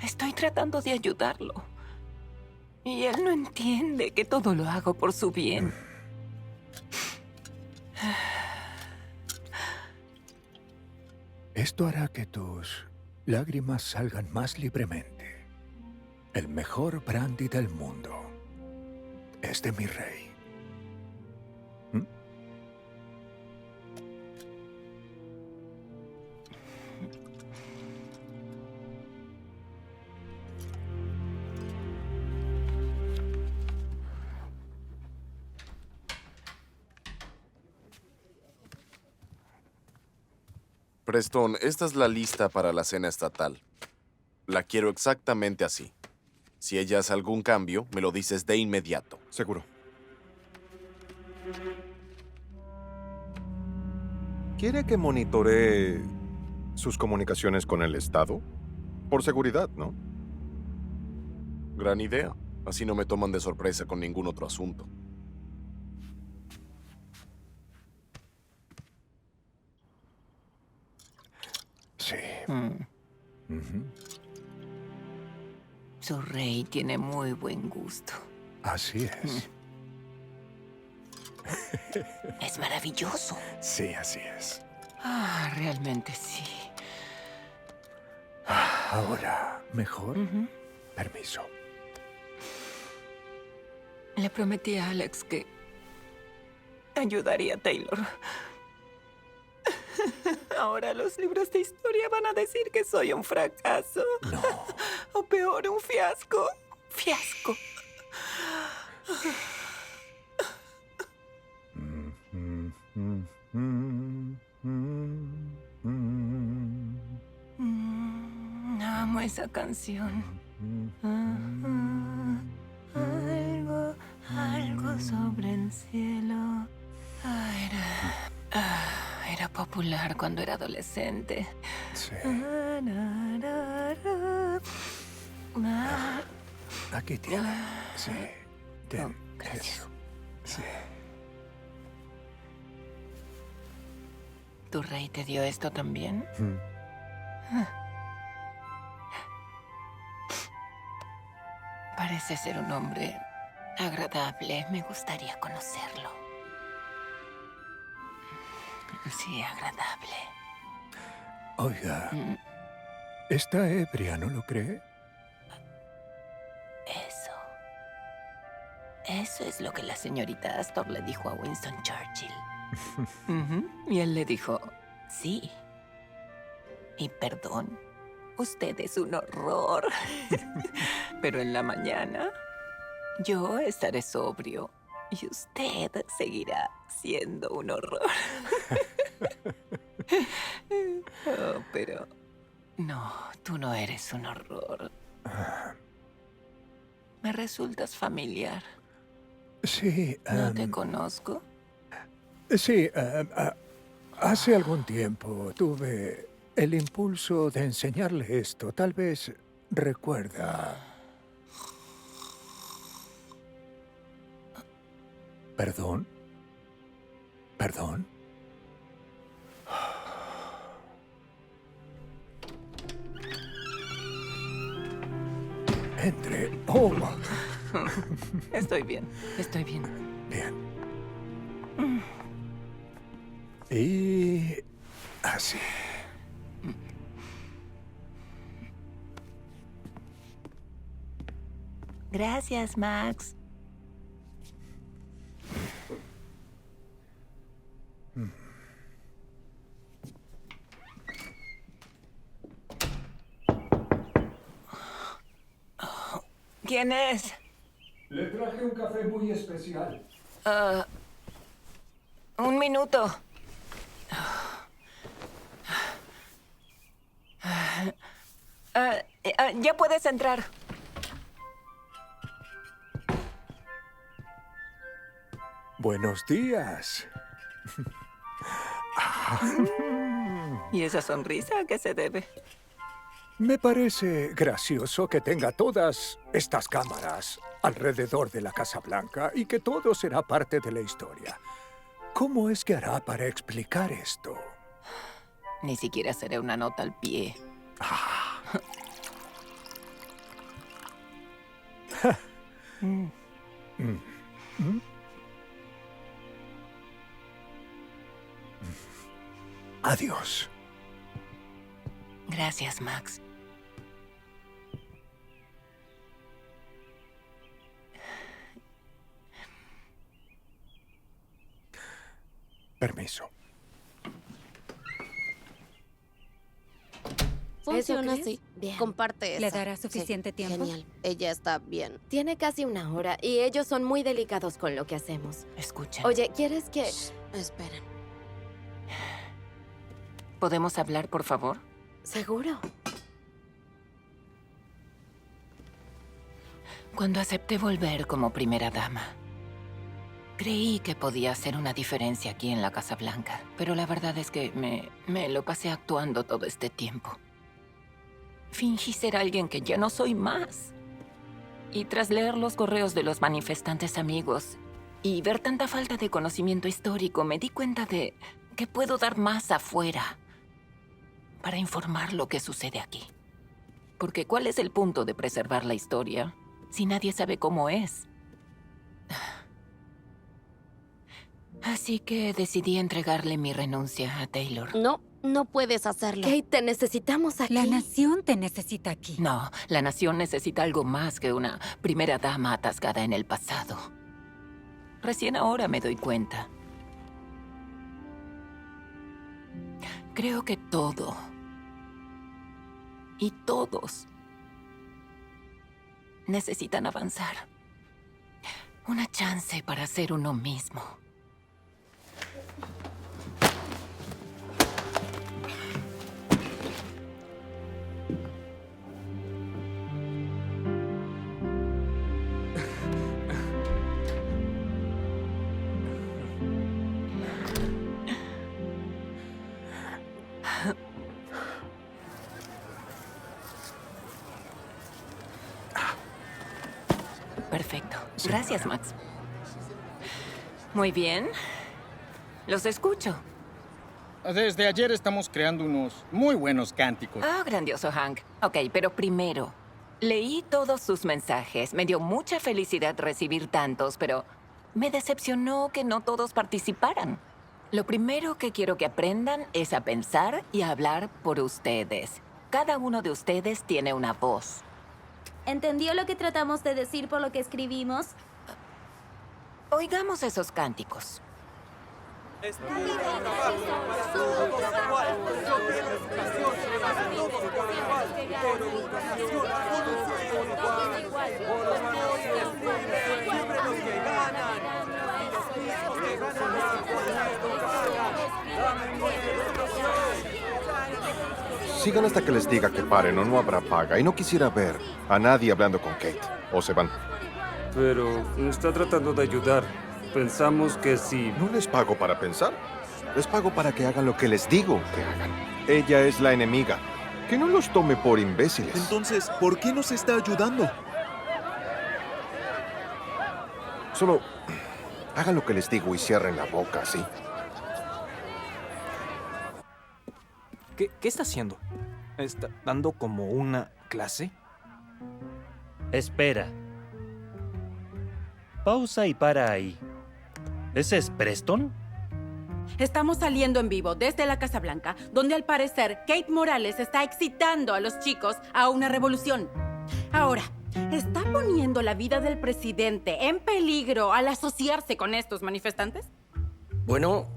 Estoy tratando de ayudarlo. Y él no entiende que todo lo hago por su bien. Esto hará que tus lágrimas salgan más libremente. El mejor brandy del mundo es de mi rey. Preston, esta es la lista para la cena estatal. La quiero exactamente así. Si ella hace algún cambio, me lo dices de inmediato. Seguro. ¿Quiere que monitoree sus comunicaciones con el Estado? Por seguridad, ¿no? Gran idea. Así no me toman de sorpresa con ningún otro asunto. Sí. Su rey tiene muy buen gusto. Así es. Es maravilloso. Sí, así es. Realmente sí. Ahora, ¿mejor? Permiso. Le prometí a Alex que ayudaría a Taylor. Ahora los libros de historia van a decir que soy un fracaso. No. O peor, un fiasco. Fiasco. Amo esa canción. Algo sobre el cielo. Era popular cuando era adolescente. Sí. Aquí tiene. Sí. Gracias. Sí. ¿Tu rey te dio esto también? Parece ser un hombre agradable. Me gustaría conocerlo. Sí, agradable. Oiga, está ebria, ¿no lo cree? Eso es lo que la señorita Astor le dijo a Winston Churchill. Y él le dijo, sí. Y perdón, usted es un horror. Pero en la mañana, yo estaré sobrio y usted seguirá siendo un horror. Oh, pero no, tú no eres un horror. Me resultas familiar. Sí. ¿No te conozco? Sí, hace algún tiempo tuve el impulso de enseñarle esto. Tal vez recuerda. ¿Perdón? ¿Perdón? Entre. Oh. Estoy bien, estoy bien. Bien. Y así. Gracias, Max. ¿Quién es? Le traje un café muy especial. Un minuto. Ya puedes entrar. Buenos días. ¿Y esa sonrisa a qué se debe? Me parece gracioso que tenga todas estas cámaras alrededor de la Casa Blanca y que todo será parte de la historia. ¿Cómo es que hará para explicar esto? Ni siquiera seré una nota al pie. Adiós. Gracias, Max. Permiso. Funciona ¿Eso crees? así. Bien. Comparte esa. ¿Le dará suficiente tiempo? Genial. Ella está bien. Tiene casi una hora y ellos son muy delicados con lo que hacemos. Escucha. Oye, ¿quieres que...? Esperen. ¿Podemos hablar, por favor? ¿Seguro? Cuando acepté volver como primera dama, creí que podía hacer una diferencia aquí en la Casa Blanca, pero la verdad es que me lo pasé actuando todo este tiempo. Fingí ser alguien que ya no soy más. Y tras leer los correos de los manifestantes amigos y ver tanta falta de conocimiento histórico, me di cuenta de que puedo dar más afuera para informar lo que sucede aquí. Porque ¿cuál es el punto de preservar la historia si nadie sabe cómo es? Así que decidí entregarle mi renuncia a Taylor. No puedes hacerlo. Kate, te necesitamos aquí. La nación te necesita aquí. No, la nación necesita algo más que una primera dama atascada en el pasado. Recién ahora me doy cuenta. Creo que todo y todos necesitan avanzar. Una chance para ser uno mismo. Perfecto. Gracias, Max. Muy bien. Los escucho. Desde ayer estamos creando unos muy buenos cánticos. Ah, grandioso, Hank. Ok, pero primero, leí todos sus mensajes. Me dio mucha felicidad recibir tantos, pero me decepcionó que no todos participaran. Lo primero que quiero que aprendan es a pensar y a hablar por ustedes. Cada uno de ustedes tiene una voz. ¿Entendió lo que tratamos de decir por lo que escribimos? Oigamos esos cánticos. Sigan hasta que les diga que paren o no habrá paga. Y no quisiera ver a nadie hablando con Kate. O se van. Pero está tratando de ayudar. Pensamos que sí. No les pago para pensar. Les pago para que hagan lo que les digo que hagan. Ella es la enemiga. Que no los tome por imbéciles. Entonces, ¿por qué nos está ayudando? Solo hagan lo que les digo y cierren la boca, ¿sí? ¿Qué está haciendo? ¿Está dando como una clase? Espera. Pausa y para ahí. ¿Ese es Preston? Estamos saliendo en vivo desde la Casa Blanca, donde al parecer Kate Morales está excitando a los chicos a una revolución. Ahora, ¿está poniendo la vida del presidente en peligro al asociarse con estos manifestantes? Bueno,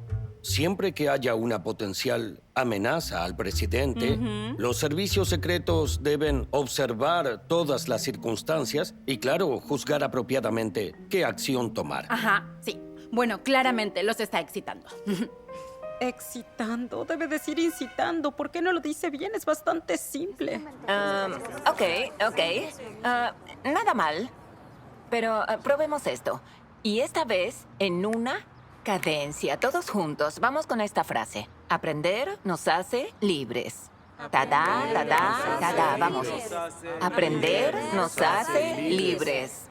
siempre que haya una potencial amenaza al presidente, los servicios secretos deben observar todas las circunstancias y, claro, juzgar apropiadamente qué acción tomar. Ajá, sí. Bueno, claramente los está excitando. Excitando, debe decir incitando. ¿Por qué no lo dice bien? Es bastante simple. Ok. Nada mal. Pero probemos esto. Y esta vez en una cadencia. Todos juntos. Vamos con esta frase. Aprender nos hace libres. Ta-da, ta-da, ta-da. Vamos. Aprender nos hace libres.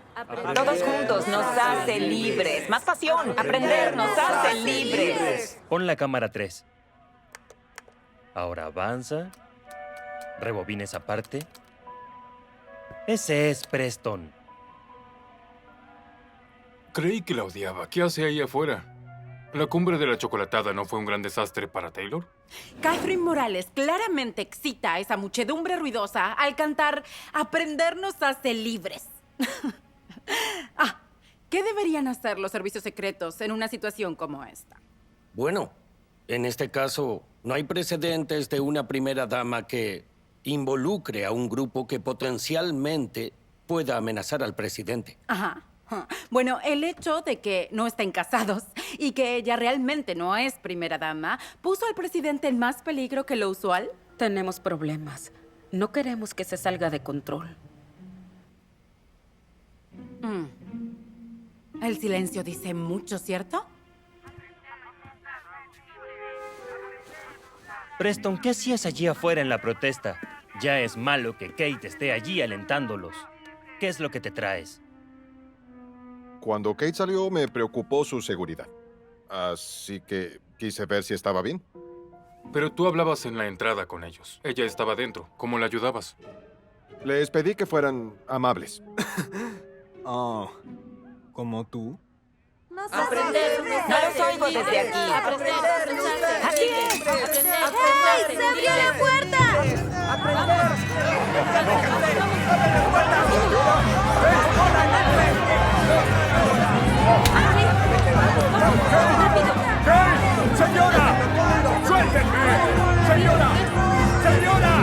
Todos juntos nos hace libres. Más pasión. Aprender nos hace libres. Pon la cámara 3. Ahora avanza. Rebobina esa parte. Ese es Preston. Creí que la odiaba. ¿Qué hace ahí afuera? ¿La cumbre de la chocolatada no fue un gran desastre para Taylor? Katherine Morales claramente excita a esa muchedumbre ruidosa al cantar "Aprender nos hace libres". ¿Qué deberían hacer los servicios secretos en una situación como esta? Bueno, en este caso, no hay precedentes de una primera dama que involucre a un grupo que potencialmente pueda amenazar al presidente. Ajá. Bueno, el hecho de que no estén casados y que ella realmente no es primera dama puso al presidente en más peligro que lo usual. Tenemos problemas. No queremos que se salga de control. El silencio dice mucho, ¿cierto? Preston, ¿qué hacías allí afuera en la protesta? Ya es malo que Kate esté allí alentándolos. ¿Qué es lo que te traes? Cuando Kate salió, me preocupó su seguridad. Así que quise ver si estaba bien. Pero tú hablabas en la entrada con ellos. Ella estaba dentro. ¿Cómo la ayudabas? Les pedí que fueran amables. ¿Como tú? Aprender. No los oigo desde aquí. Aprender. Aquí es. ¡Ay! ¡Se abrió la puerta! ¡Hey! ¡Señora! ¡Suéltenme! ¡Señora! ¡Señora!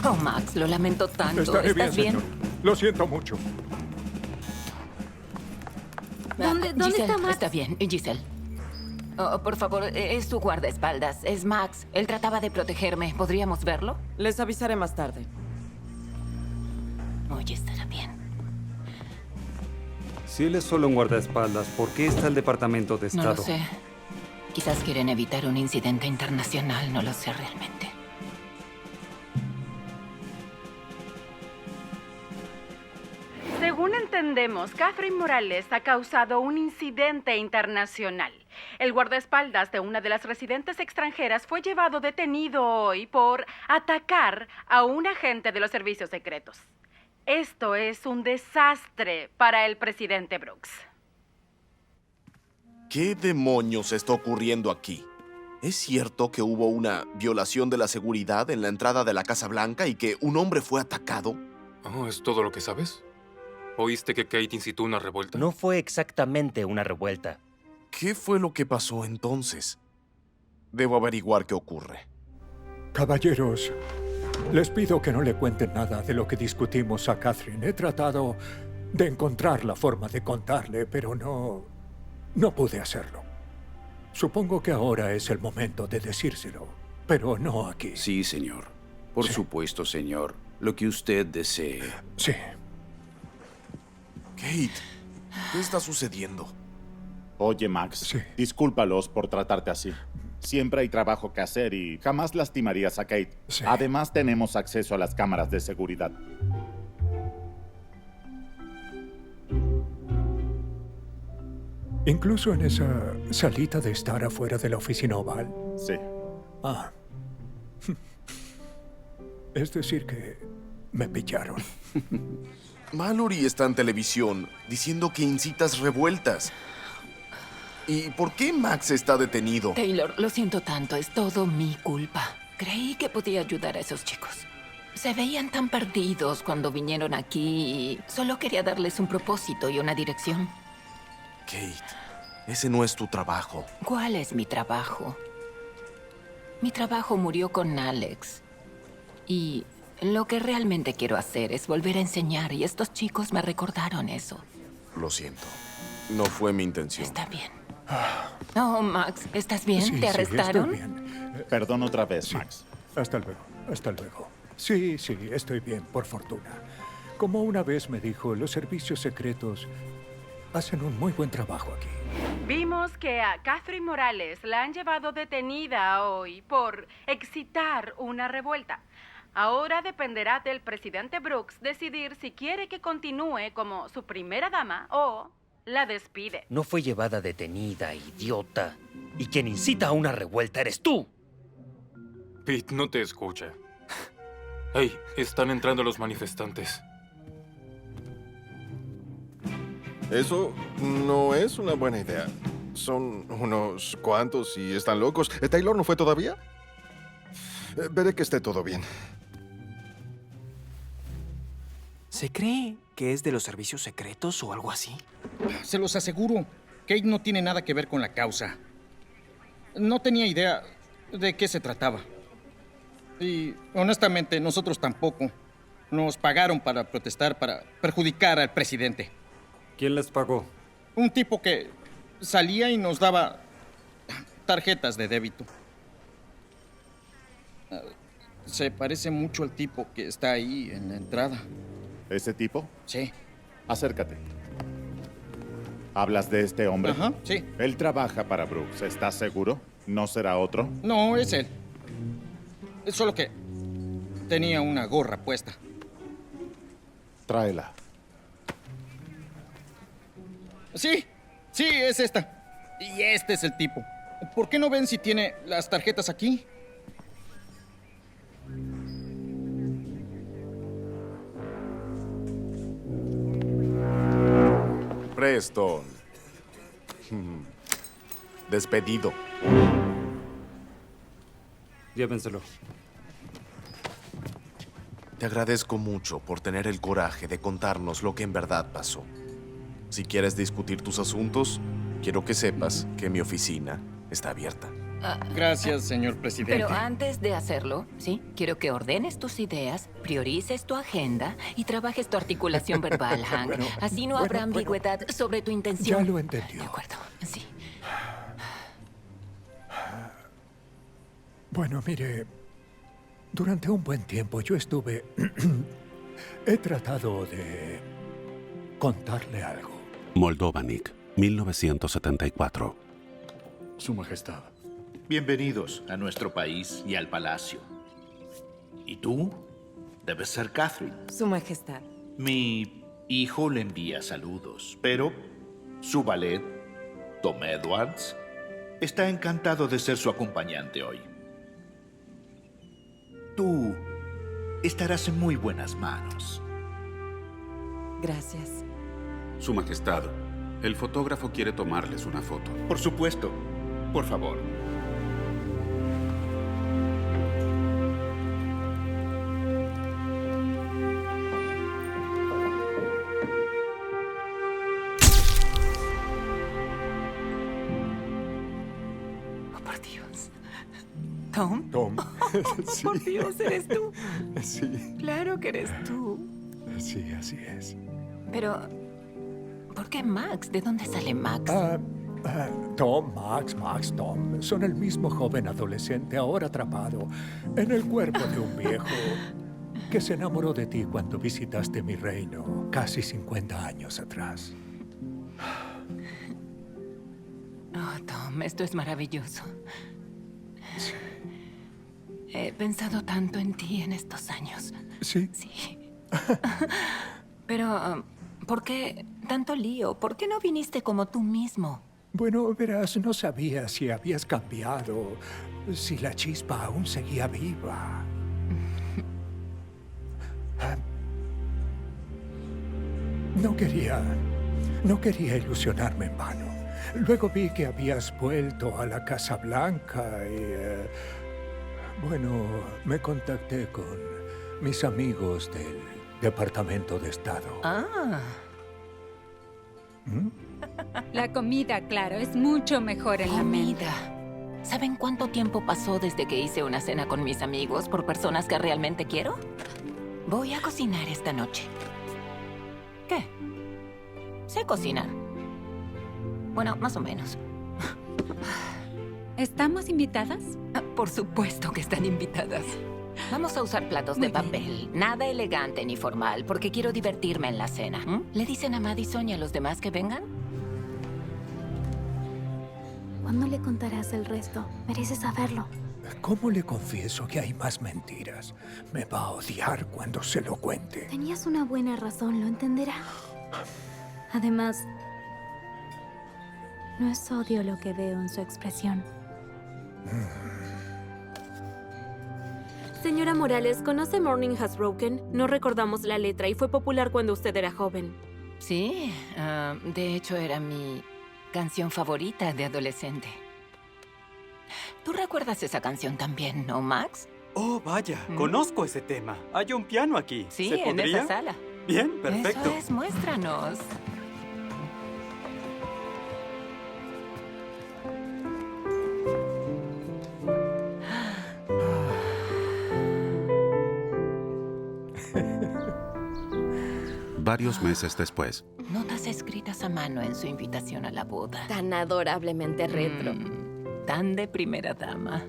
Oh, Max, lo lamento tanto. Estaré ¿Estás bien? señor. Lo siento mucho. ¿Dónde Giselle, está Max? Está bien, Giselle. Oh, por favor, es tu guardaespaldas. Es Max. Él trataba de protegerme. ¿Podríamos verlo? Les avisaré más tarde. Oye, estará bien. Si él es solo un guardaespaldas, ¿por qué está el Departamento de Estado? No lo sé. Quizás quieren evitar un incidente internacional. No lo sé realmente. Según entendemos, Katherine Morales ha causado un incidente internacional. El guardaespaldas de una de las residentes extranjeras fue llevado detenido hoy por atacar a un agente de los servicios secretos. Esto es un desastre para el presidente Brooks. ¿Qué demonios está ocurriendo aquí? ¿Es cierto que hubo una violación de la seguridad en la entrada de la Casa Blanca y que un hombre fue atacado? ¿Es todo lo que sabes? ¿Oíste que Kate incitó una revuelta? No fue exactamente una revuelta. ¿Qué fue lo que pasó entonces? Debo averiguar qué ocurre. Caballeros, les pido que no le cuenten nada de lo que discutimos a Catherine. He tratado de encontrar la forma de contarle, pero no pude hacerlo. Supongo que ahora es el momento de decírselo, pero no aquí. Sí, señor. Por supuesto, señor. Lo que usted desee. Sí. Kate, ¿qué está sucediendo? Oye, Max, discúlpalos por tratarte así. Siempre hay trabajo que hacer y jamás lastimarías a Kate. Además, tenemos acceso a las cámaras de seguridad. Incluso en esa salita de estar afuera de la oficina oval. Sí. Ah. Es decir que me pillaron. Mallory está en televisión diciendo que incitas revueltas. ¿Y por qué Max está detenido? Taylor, lo siento tanto. Es todo mi culpa. Creí que podía ayudar a esos chicos. Se veían tan perdidos cuando vinieron aquí y solo quería darles un propósito y una dirección. Kate, ese no es tu trabajo. ¿Cuál es mi trabajo? Mi trabajo murió con Alex. Y lo que realmente quiero hacer es volver a enseñar y estos chicos me recordaron eso. Lo siento. No fue mi intención. Está bien. Oh, Max, ¿estás bien? Sí, ¿Te arrestaron? estoy bien. Perdón otra vez, Max. Hasta luego, hasta luego. Sí, estoy bien, por fortuna. Como una vez me dijo, los servicios secretos hacen un muy buen trabajo aquí. Vimos que a Katherine Morales la han llevado detenida hoy por excitar una revuelta. Ahora dependerá del presidente Brooks decidir si quiere que continúe como su primera dama o la despide. No fue llevada detenida, idiota. Y quien incita a una revuelta eres tú. Pete, no te escucha. Hey, están entrando los manifestantes. Eso no es una buena idea. Son unos cuantos y están locos. ¿Taylor no fue todavía? Veré que esté todo bien. ¿Se cree que es de los servicios secretos o algo así? Se los aseguro, Kate no tiene nada que ver con la causa. No tenía idea de qué se trataba. Y honestamente, nosotros tampoco. Nos pagaron para protestar, para perjudicar al presidente. ¿Quién les pagó? Un tipo que salía y nos daba tarjetas de débito. Se parece mucho al tipo que está ahí en la entrada. ¿Ese tipo? Sí. Acércate. ¿Hablas de este hombre? Ajá, sí. Él trabaja para Brooks. ¿Estás seguro? ¿No será otro? No, es él. Es solo que tenía una gorra puesta. Tráela. Sí, es esta. Y este es el tipo. ¿Por qué no ven si tiene las tarjetas aquí? Preston. Despedido. Llévenselo. Te agradezco mucho por tener el coraje de contarnos lo que en verdad pasó. Si quieres discutir tus asuntos, quiero que sepas que mi oficina está abierta. Gracias, señor presidente. Pero antes de hacerlo, ¿sí? Quiero que ordenes tus ideas, priorices tu agenda y trabajes tu articulación verbal, Hank. Así no habrá ambigüedad sobre tu intención. Ya lo entendió. De acuerdo, sí. Bueno, mire, durante un buen tiempo yo estuve... he tratado de contarle algo. Moldovonique, 1974. Su Majestad, bienvenidos a nuestro país y al palacio. ¿Y tú? Debes ser Catherine. Su Majestad. Mi hijo le envía saludos, pero su valet, Tom Edwards, está encantado de ser su acompañante hoy. Tú estarás en muy buenas manos. Gracias. Su Majestad, el fotógrafo quiere tomarles una foto. Por supuesto. Por favor. Dios. ¿Tom? Tom. Sí. Por Dios, ¿eres tú? Sí. Claro que eres tú. Sí, así es. Pero, ¿por qué Max? ¿De dónde sale Max? Tom, Max, Tom. Son el mismo joven adolescente ahora atrapado en el cuerpo de un viejo que se enamoró de ti cuando visitaste mi reino casi 50 años atrás. Oh, Tom, esto es maravilloso. Sí. He pensado tanto en ti en estos años. ¿Sí? Sí. Pero, ¿por qué tanto lío? ¿Por qué no viniste como tú mismo? Bueno, verás, no sabía si habías cambiado, si la chispa aún seguía viva. No quería ilusionarme en vano. Luego vi que habías vuelto a la Casa Blanca y... bueno, me contacté con mis amigos del Departamento de Estado. Ah. ¿Mm? La comida, claro, es mucho mejor en la mente. Comida. ¿Saben cuánto tiempo pasó desde que hice una cena con mis amigos por personas que realmente quiero? Voy a cocinar esta noche. ¿Qué? Sé cocinar. Bueno, más o menos. ¿Estamos invitadas? Por supuesto que están invitadas. Vamos a usar platos de papel. Nada elegante ni formal, porque quiero divertirme en la cena. ¿Le dicen a Madison y a los demás que vengan? ¿Cuándo le contarás el resto? Mereces saberlo. ¿Cómo le confieso que hay más mentiras? Me va a odiar cuando se lo cuente. Tenías una buena razón, lo entenderá. Además, no es odio lo que veo en su expresión. Señora Morales, ¿conoce Morning Has Broken? No recordamos la letra y fue popular cuando usted era joven. Sí, de hecho era mi canción favorita de adolescente. ¿Tú recuerdas esa canción también, no, Max? Oh, vaya, conozco ese tema. Hay un piano aquí. Sí, ¿Se en podría? esa sala. Bien, perfecto. Eso es, muéstranos. Varios meses después. Notas escritas a mano en su invitación a la boda. Tan adorablemente retro. Tan de primera dama.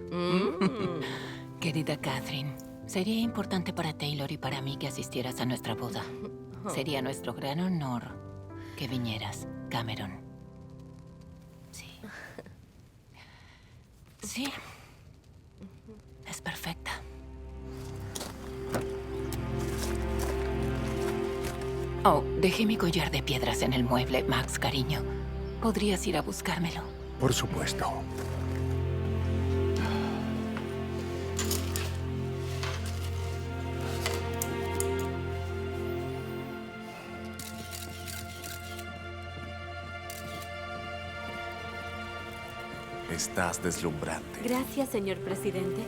Querida Katherine, sería importante para Taylor y para mí que asistieras a nuestra boda. Sería nuestro gran honor que vinieras, Cameron. Sí. Sí. Es perfecta. Oh, dejé mi collar de piedras en el mueble, Max, cariño. ¿Podrías ir a buscármelo? Por supuesto. Estás deslumbrante. Gracias, señor presidente.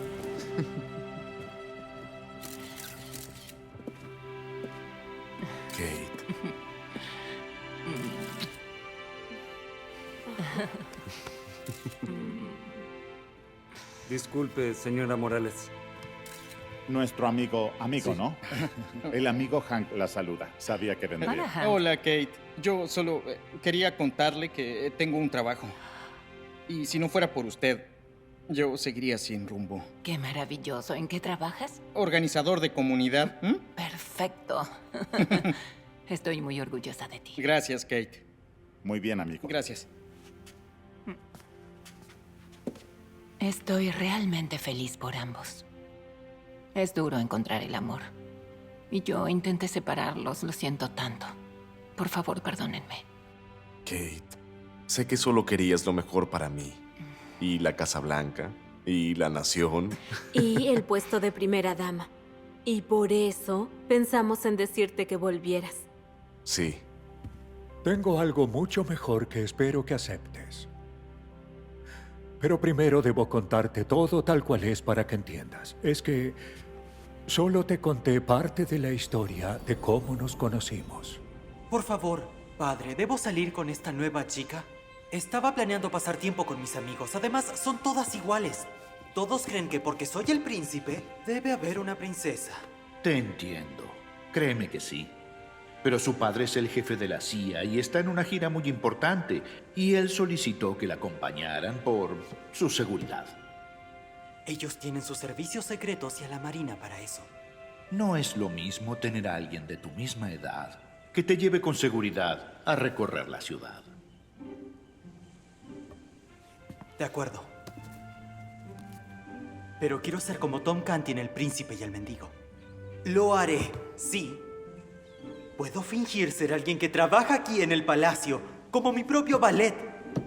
Kate. Disculpe, señora Morales. Nuestro amigo, sí. ¿No? El amigo Hank la saluda. Sabía que vendría. Hola, Kate. Yo solo quería contarle que tengo un trabajo. Y si no fuera por usted, yo seguiría sin rumbo. Qué maravilloso. ¿En qué trabajas? Organizador de comunidad. Perfecto. Estoy muy orgullosa de ti. Gracias, Kate. Muy bien, amigo. Gracias. Estoy realmente feliz por ambos. Es duro encontrar el amor. Y yo intenté separarlos, lo siento tanto. Por favor, perdónenme. Kate, sé que solo querías lo mejor para mí. Y la Casa Blanca, y la nación. Y el puesto de primera dama. Y por eso pensamos en decirte que volvieras. Sí. Tengo algo mucho mejor que espero que aceptes. Pero primero debo contarte todo tal cual es para que entiendas. Es que solo te conté parte de la historia de cómo nos conocimos. Por favor, padre, ¿debo salir con esta nueva chica? Estaba planeando pasar tiempo con mis amigos. Además, son todas iguales. Todos creen que porque soy el príncipe, debe haber una princesa. Te entiendo. Créeme que sí. Pero su padre es el jefe de la CIA y está en una gira muy importante. Y él solicitó que la acompañaran por su seguridad. Ellos tienen sus servicios secretos y a la marina para eso. No es lo mismo tener a alguien de tu misma edad que te lleve con seguridad a recorrer la ciudad. De acuerdo. Pero quiero ser como Tom Canty en El Príncipe y el Mendigo. Lo haré, sí. Puedo fingir ser alguien que trabaja aquí en el palacio, como mi propio ballet.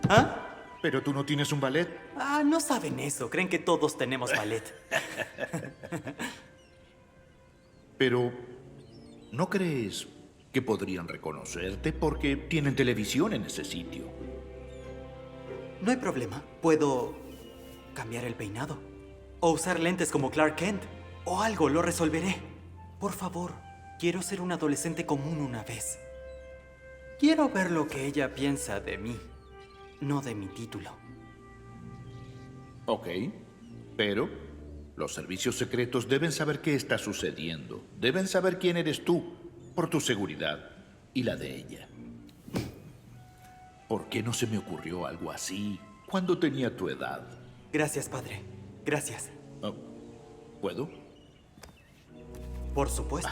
¿Ah? ¿Pero tú no tienes un ballet? Ah, no saben eso. Creen que todos tenemos ballet. Pero, ¿no crees que podrían reconocerte porque tienen televisión en ese sitio? No hay problema. Puedo cambiar el peinado. O usar lentes como Clark Kent. O algo, lo resolveré. Por favor, quiero ser un adolescente común una vez. Quiero ver lo que ella piensa de mí, no de mi título. Ok, pero los servicios secretos deben saber qué está sucediendo. Deben saber quién eres tú, por tu seguridad y la de ella. ¿Por qué no se me ocurrió algo así cuando tenía tu edad? Gracias, padre. Gracias. Oh, ¿puedo? Por supuesto.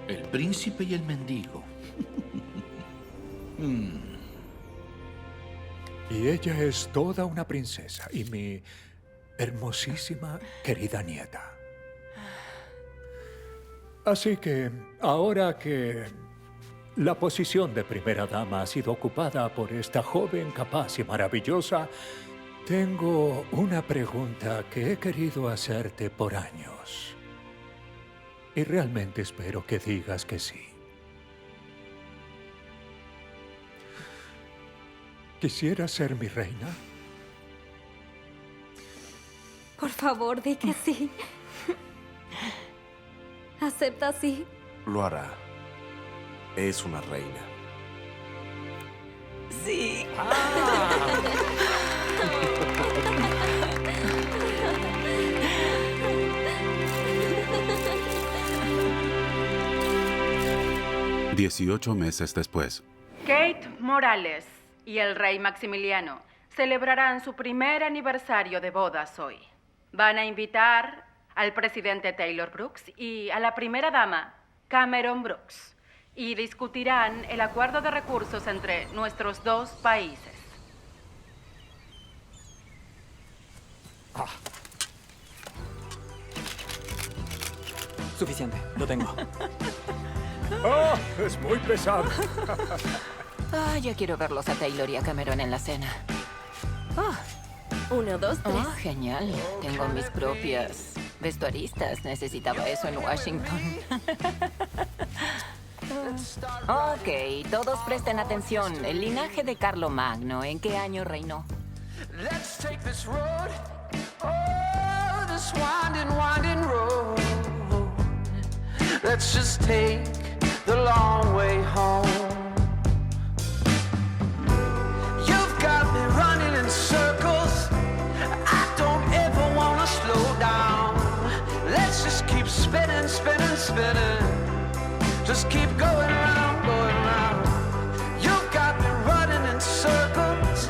El príncipe y el mendigo. Y ella es toda una princesa y mi hermosísima querida nieta. Así que, ahora que la posición de primera dama ha sido ocupada por esta joven capaz y maravillosa, tengo una pregunta que he querido hacerte por años. Y realmente espero que digas que sí. ¿Quisieras ser mi reina? Por favor, di que sí. Acepta sí. Lo hará. Es una reina. Sí. 18 meses después. Kate Morales y el rey Maximiliano celebrarán su primer aniversario de bodas hoy. Van a invitar al presidente Taylor Brooks y a la primera dama Cameron Brooks y discutirán el acuerdo de recursos entre nuestros dos países. Suficiente, lo tengo. ¡Oh! Es muy pesado. Ya quiero verlos a Taylor y a Cameron en la cena. 1, 2, 3. Genial. Tengo mis propias vestuaristas. Necesitaba eso en Washington. Ok, todos presten atención. El linaje de Carlomagno, ¿en qué año reinó? Let's take this road, oh, this winding, winding road. Let's just take the long way home. You've got me running in circles. I don't ever want to slow down. Let's just keep spinning, spinning, spinning. Just keep going round, going round. You've got me running in circles.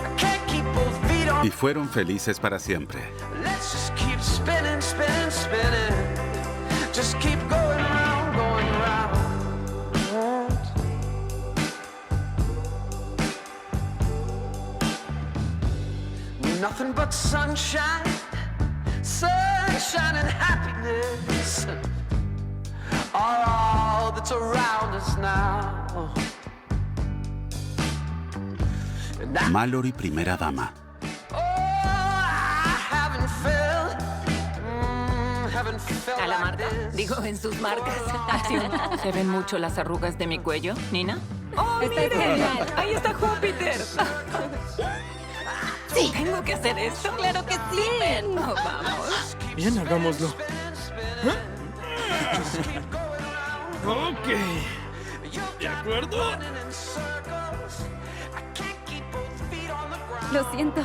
I can't keep both feet on. Y fueron felices para siempre. Let's just keep spinning, spinning, spinning. Just keep going round, going round. Nothing but sunshine, sunshine and happiness are all that's around us now. Mallory, primera dama. A la Marta. Digo, en sus marcas. Acción. ¿Se ven mucho las arrugas de mi cuello, Nina? ¡Oh, Está miren! genial. ¡Ahí está Júpiter! Sí. ¿Tengo que hacer esto? ¡Claro que sí! No, vamos. Bien, hagámoslo. Ok. ¿De acuerdo? Lo siento.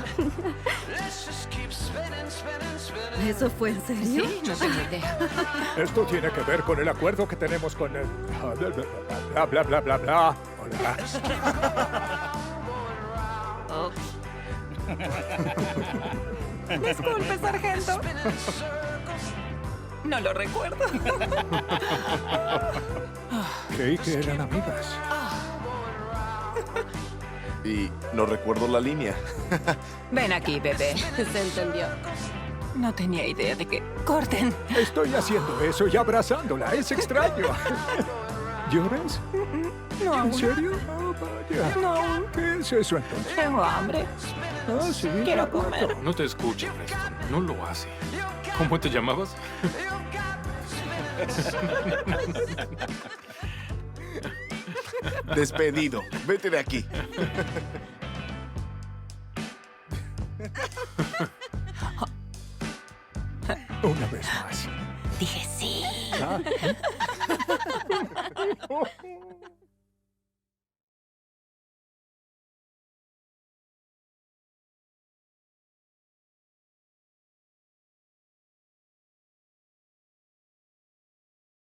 ¿Eso fue en serio? Sí, no tengo idea. Esto tiene que ver con el acuerdo que tenemos con el... Bla, bla, bla, bla, bla. Hola. Oh. Disculpe, sargento. No lo recuerdo. Creí que eran amigas. Y no recuerdo la línea. Ven aquí, bebé. Se entendió. No tenía idea de que... ¡Corten! Estoy haciendo eso y abrazándola. Es extraño. ¿Lloras? No. ¿En serio? Oh, vaya. No. ¿Qué es eso entonces? Tengo hambre. Ah, sí. Quiero comer. No te escucha, Preston. No lo hace. ¿Cómo te llamabas? Despedido. Vete de aquí. Una vez más. Dije sí. Ah.